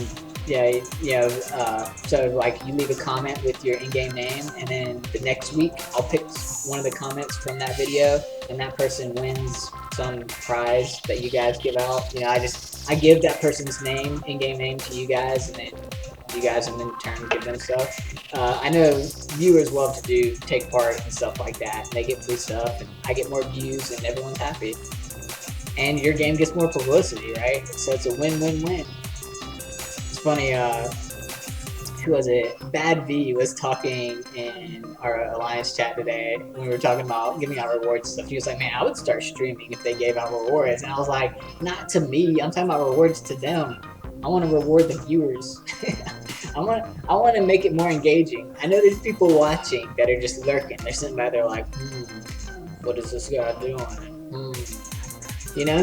so like you leave a comment with your in-game name, and then the next week I'll pick one of the comments from that video, and that person wins some prize that you guys give out. I give that person's name, in-game name, to you guys, and then you guys in turn give them stuff. I know viewers love to take part in stuff like that. They get free stuff, and I get more views, and everyone's happy. And your game gets more publicity, right? So it's a win-win-win. It's funny, who was it? Bad V was talking in our Alliance chat today when we were talking about giving out rewards and stuff. He was like, man, I would start streaming if they gave out rewards. And I was like, not to me, I'm talking about rewards to them. I want to reward the viewers. I want to make it more engaging. I know there's people watching that are just lurking. They're sitting by there like, what is this guy doing?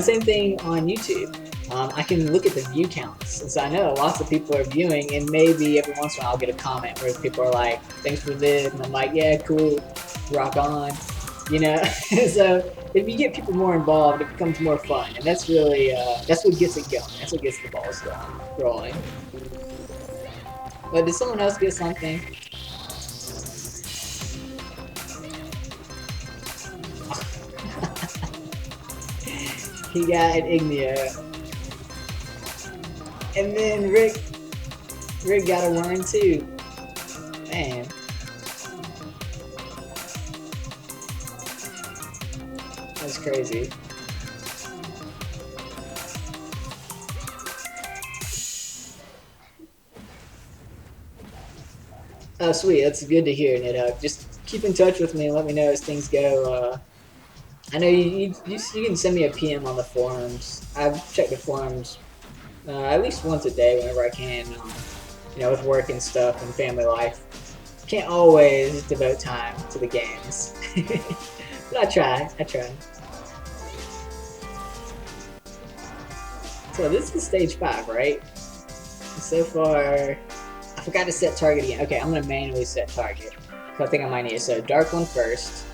Same thing on YouTube. I can look at the view counts, since I know lots of people are viewing, and maybe every once in a while I'll get a comment where people are like, thanks for this, and I'm like, yeah, cool, rock on. You know, so if you get people more involved, it becomes more fun, and that's really that's what gets it going. That's what gets the balls rolling. But did someone else get something? He got an Igneo, and then Rick got a worm too. Man. That's crazy. Oh, sweet. That's good to hear, Nidhug. Just keep in touch with me and let me know as things go. I know you can send me a PM on the forums. I've checked the forums at least once a day whenever I can, you know, with work and stuff and family life. Can't always devote time to the games. But I try. So this is stage 5, right? So far, I forgot to set target again. Okay, I'm gonna manually set target. So I think I might need it. So dark one first.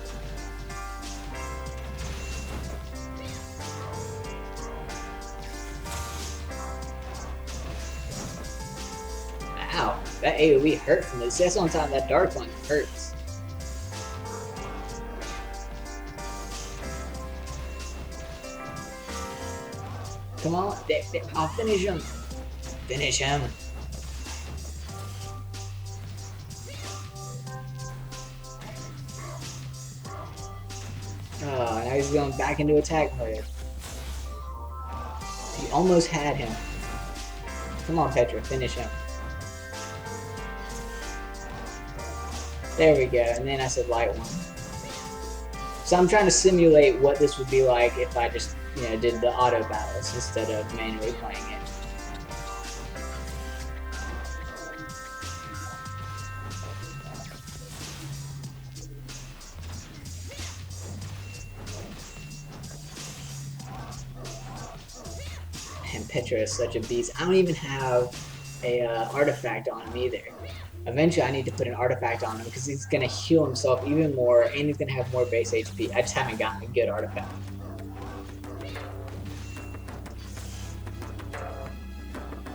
Ow, that AoE hurt from this. That's on top of that dark one hurts. Come on, I'll finish him. Finish him. Oh, now he's going back into attack mode. He almost had him. Come on, Petra, finish him. There we go, and then I said light one. So I'm trying to simulate what this would be like if I just, you know, did the auto battles instead of manually playing it. And Petra is such a beast. I don't even have a artifact on him either. Eventually I need to put an artifact on him because he's going to heal himself even more and he's going to have more base HP. I just haven't gotten a good artifact.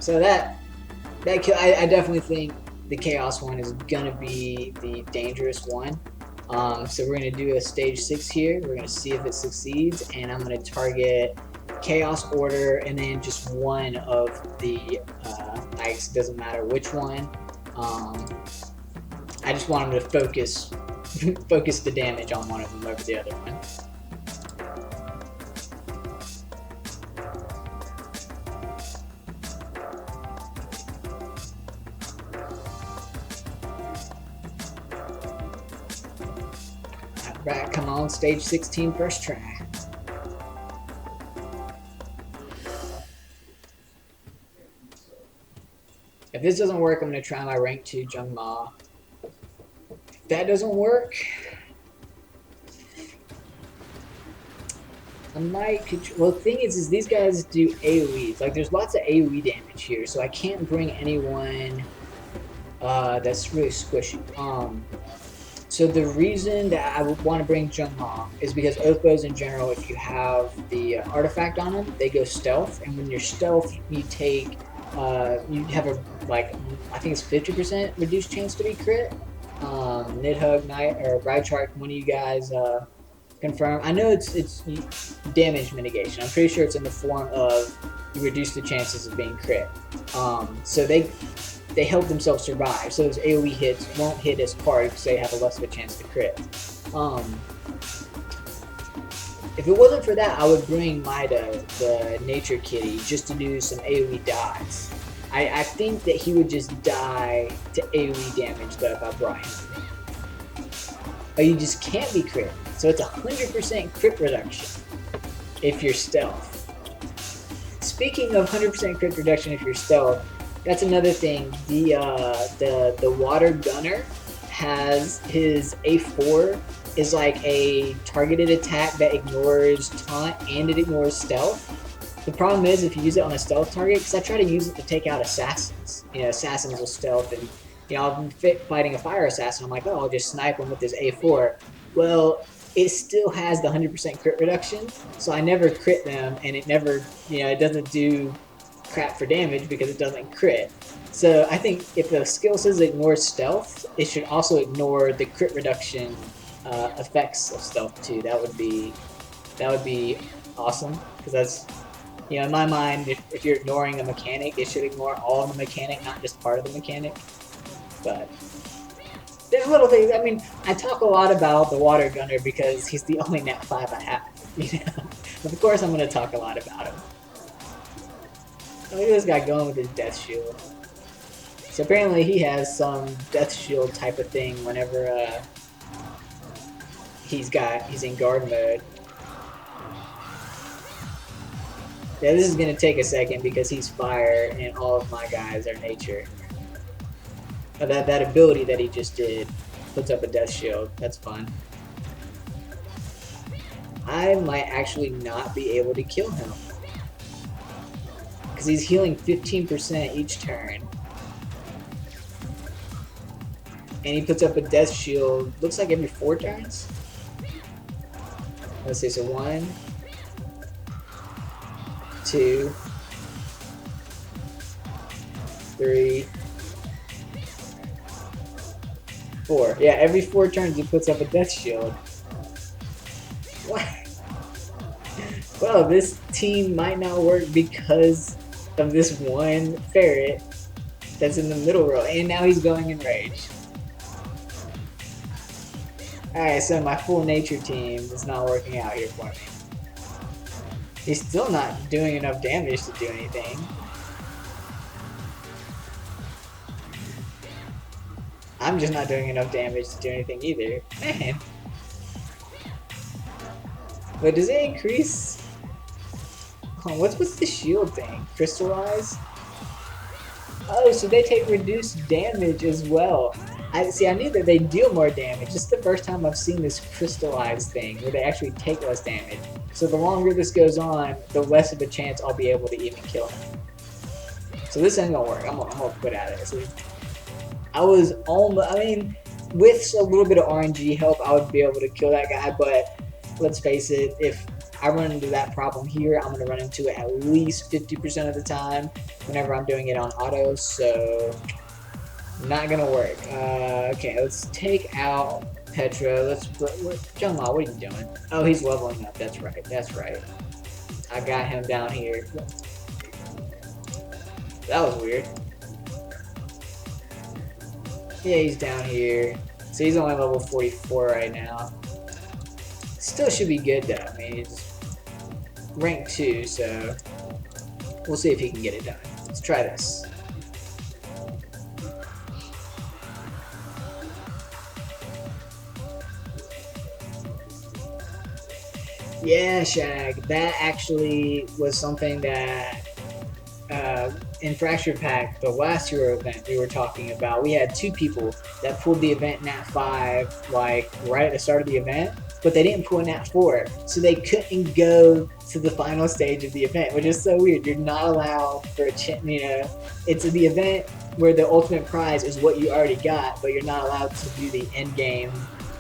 So I definitely think the Chaos one is going to be the dangerous one. So we're going to do a stage 6 here. We're going to see if it succeeds, and I'm going to target Chaos Order and then just one of the Ikes. Doesn't matter which one. I just want him to focus the damage on one of them over the other one. Alright, come on, stage 16 first try. If this doesn't work, I'm going to try my rank 2 Jung Ma. If that doesn't work, I might... Well, the thing is these guys do AoEs. Like, there's lots of AoE damage here, so I can't bring anyone that's really squishy. So the reason that I would want to bring Jung Ma is because Oath Bows in general, if you have the artifact on them, they go stealth, and when you're stealth, you take... you have a, like, I think it's 50% reduced chance to be crit. Nidhug, Knight, or Rydchark, one of you guys confirm. I know it's damage mitigation. I'm pretty sure it's in the form of you reduce the chances of being crit. So they help themselves survive. So those AoE hits won't hit as hard because they have a less of a chance to crit. If it wasn't for that, I would bring Mida, the Nature Kitty, just to do some AoE dives. I think that he would just die to AoE damage though if I brought him. But you just can't be crit. So it's 100% crit reduction if you're stealth. Speaking of 100% crit reduction if you're stealth, that's another thing. The Water Gunner has his A4 is like a targeted attack that ignores taunt and it ignores stealth. The problem is if you use it on a stealth target, because I try to use it to take out assassins. You know, assassins will stealth, and you know, I'm fighting a fire assassin. I'm like, oh, I'll just snipe him with this A4. Well, it still has the 100% crit reduction. So I never crit them, and it never, it doesn't do crap for damage because it doesn't crit. So I think if the skill says ignore stealth, it should also ignore the crit reduction effects of stealth too. That would be awesome, because that's, in my mind, if you're ignoring a mechanic, it should ignore all of the mechanic, not just part of the mechanic. But there's little things. I mean, I talk a lot about the water gunner because he's the only nat 5 I have, But of course I'm going to talk a lot about him. Look at this guy going with his death shield. So apparently he has some death shield type of thing whenever he's in guard mode. Yeah, this is going to take a second because he's fire and all of my guys are nature. That ability that he just did puts up a death shield. That's fun. I might actually not be able to kill him, because he's healing 15% each turn. And he puts up a death shield, looks like every 4 turns? Let's see, so 1, 2, 3, 4. Yeah, every 4 turns he puts up a death shield. What? Well, this team might not work because of this one ferret that's in the middle row, and now he's going in rage. Alright, so my full nature team is not working out here for me. He's still not doing enough damage to do anything. I'm just not doing enough damage to do anything either. Man. But does it increase? Oh, what's the shield thing? Crystallize? Oh, so they take reduced damage as well. I knew that they deal more damage. This is the first time I've seen this crystallize thing where they actually take less damage. So the longer this goes on, the less of a chance I'll be able to even kill him. So this ain't gonna work. I'm gonna quit out of it. So I was almost, with a little bit of RNG help, I would be able to kill that guy, but let's face it, if I run into that problem here, I'm going to run into it at least 50% of the time whenever I'm doing it on auto, so not going to work. Okay, let's take out Petra. Jungma, what are you doing? Oh, he's leveling up. That's right. I got him down here. That was weird. Yeah, he's down here. So he's only level 44 right now. Still should be good though. He's rank 2, so we'll see if he can get it done. Let's try this. Yeah, Shag, that actually was something that in Fracture Pack, the last Hero event we were talking about, we had 2 people that pulled the event Nat 5 like right at the start of the event, but they didn't pull Nat 4, so they couldn't go to the final stage of the event, which is so weird. You're not allowed for a it's the event where the ultimate prize is what you already got, but you're not allowed to do the end game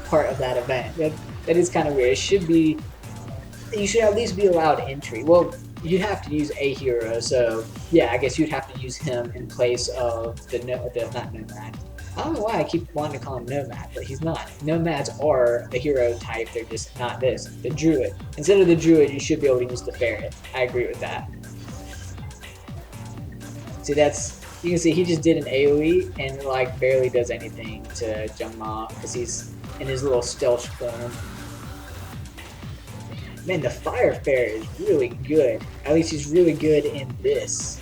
part of that event. That is kind of weird. You should at least be allowed entry. Well, you have to use a hero, so yeah, I guess you'd have to use him in place of not Nomad. I don't know why I keep wanting to call him Nomad, but he's not. Nomads are a hero type, they're just not this. The Druid. Instead of the Druid, you should be able to use the Ferret. I agree with that. See, you can see he just did an AoE and like barely does anything to Jungma because he's in his little stealth form. Man, the Fire Ferret is really good. At least he's really good in this.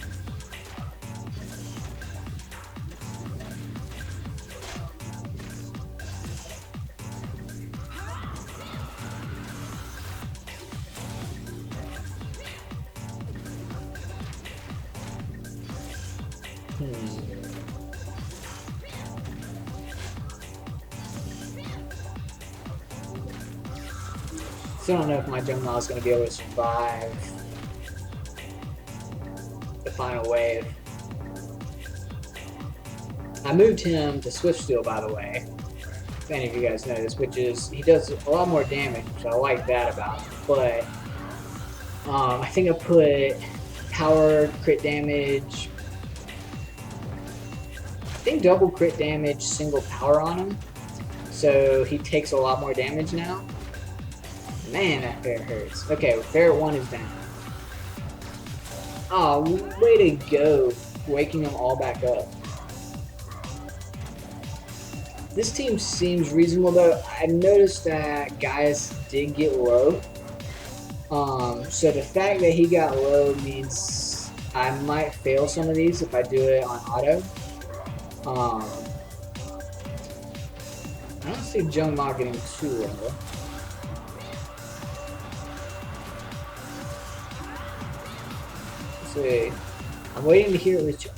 Still don't know if my Jungma is going to be able to survive the final wave. I moved him to Swift Steel, by the way. if any of you guys know this, which is he does a lot more damage, which I like that about him. But I think I put power crit damage, I think double crit damage, single power on him. So he takes a lot more damage now. Man, that ferret hurts. Okay, ferret 1 is down. Oh, way to go, waking them all back up. This team seems reasonable though. I noticed that Gaius did get low. So the fact that he got low means I might fail some of these if I do it on auto. I don't see Jung Ma getting too low. Let's see. I'm waiting to hear which.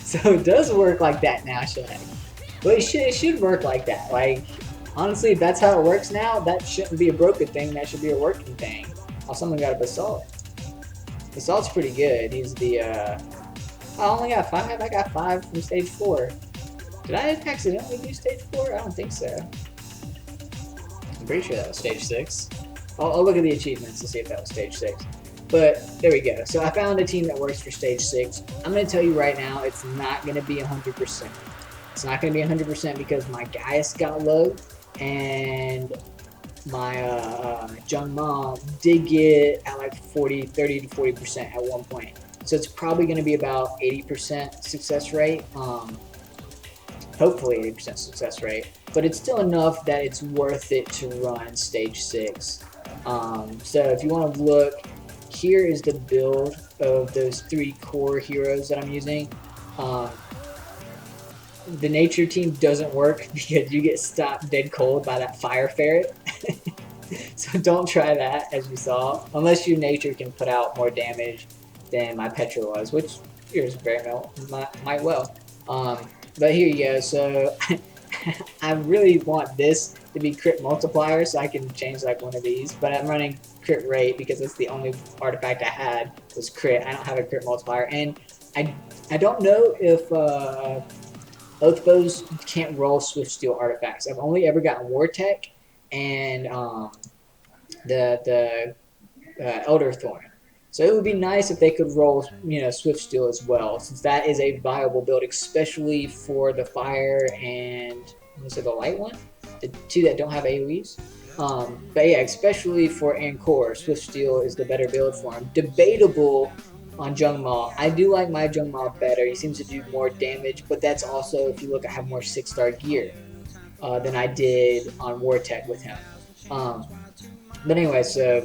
So it does work like that now, Shag. Well, it should work like that. Like, honestly, if that's how it works now, that shouldn't be a broken thing. That should be a working thing. Oh, someone got a Basalt. Basalt's pretty good. He's the, I only got 5. I got 5 from stage 4. Did I accidentally do stage 4? I don't think so. I'm pretty sure that was stage 6. I'll look at the achievements to see if that was stage 6. But there we go. So I found a team that works for stage 6. I'm going to tell you right now, it's not going to be 100%. It's not going to be 100% because my Gaius got low and my Jung Ma did get at like 30 to 40% at one point. So it's probably going to be about 80% success rate. Hopefully 80% success rate. But it's still enough that it's worth it to run stage 6. So if you want to look, here is the build of those 3 core heroes that I'm using. The nature team doesn't work because you get stopped dead cold by that fire ferret. So don't try that, as you saw, unless your nature can put out more damage than my Petra was, which yours very well might well. But here you go. So I really want this to be crit multiplier, so I can change like one of these. But I'm running crit rate because it's the only artifact I had was crit. I don't have a crit multiplier, and I don't know if Oath Bows can't roll Swift Steel artifacts. I've only ever gotten War Tech and the Elder Thorn. So it would be nice if they could roll, Swift Steel as well, since that is a viable build, especially for the fire and the light one, the 2 that don't have AoEs. But yeah, especially for Ankor, Swift Steel is the better build for him. Debatable on Jung Ma. I do like my Jung Ma better. He seems to do more damage, but that's also, if you look, I have more 6-star gear than I did on War Tech with him. But anyway, so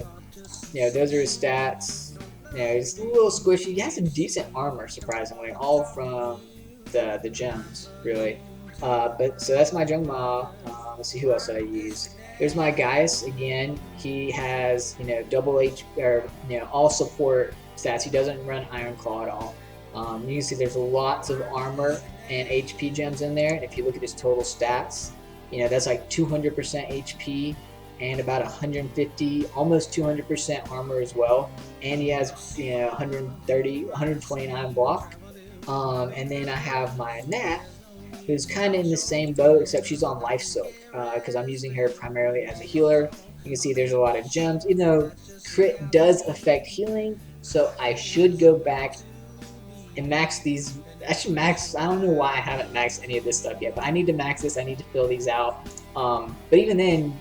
those are his stats. He's a little squishy. He has some decent armor, surprisingly, all from the gems, really. But so that's my Jung Ma. Let's see who else I use. There's my Gaius again. He has double H or all support stats. He doesn't run Iron Claw at all. You can see there's lots of armor and HP gems in there. And if you look at his total stats, that's like 200% HP and about 150, almost 200% armor as well. And he has 129 block. And then I have my Nat, who's kind of in the same boat, except she's on Life Silk, because I'm using her primarily as a healer. You can see there's a lot of gems, even though crit does affect healing, so I should go back and max these. I should max, I don't know why I haven't maxed any of this stuff yet, but I need to max this, I need to fill these out. But even then,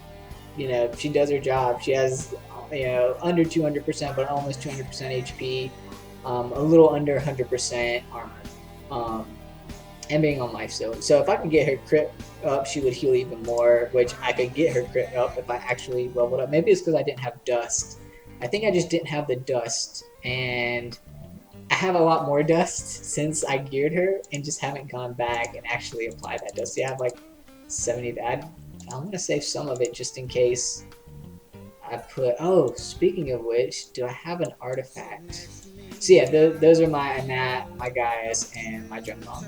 she does her job. She has, under 200%, but almost 200% HP, a little under 100% armor. And being on Life Silk. So if I could get her crit up, she would heal even more, which I could get her crit up if I actually leveled up. Maybe it's because I didn't have dust. I think I just didn't have the dust, and I have a lot more dust since I geared her and just haven't gone back and actually applied that dust. Yeah, I have like 70. I'm going to save some of it just in case I put... Oh, speaking of which, do I have an artifact? So yeah, those are my Nat, my Gaius, and my Jung Ma.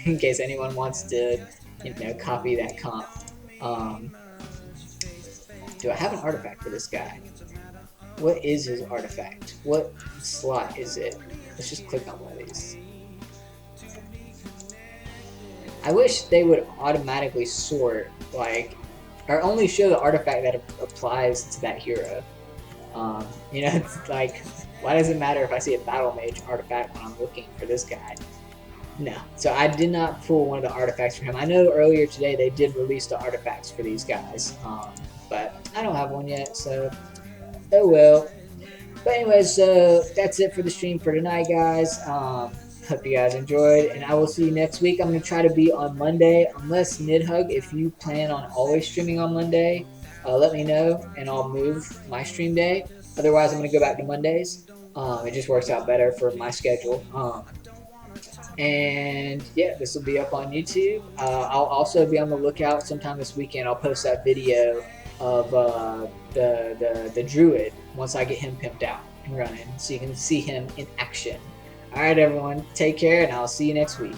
In case anyone wants to, copy that comp. Do I have an artifact for this guy? What is his artifact? What slot is it? Let's just click on one of these. I wish they would automatically sort, like, or only show the artifact that applies to that hero. You know, it's like, why does it matter if I see a battle mage artifact when I'm looking for this guy? No. So I did not pull one of the artifacts for him. I know earlier today they did release the artifacts for these guys, but I don't have one yet, so oh well. But anyways, so that's it for the stream for tonight, guys. Hope you guys enjoyed, and I will see you next week. I'm going to try to be on Monday, unless Nidhug, if you plan on always streaming on Monday, let me know, and I'll move my stream day. Otherwise, I'm going to go back to Mondays. It just works out better for my schedule. And yeah, this will be up on YouTube. I'll also be on the lookout sometime this weekend. I'll post that video of the Druid once I get him pimped out and running, so you can see him in action. All right, everyone, take care, and I'll see you next week.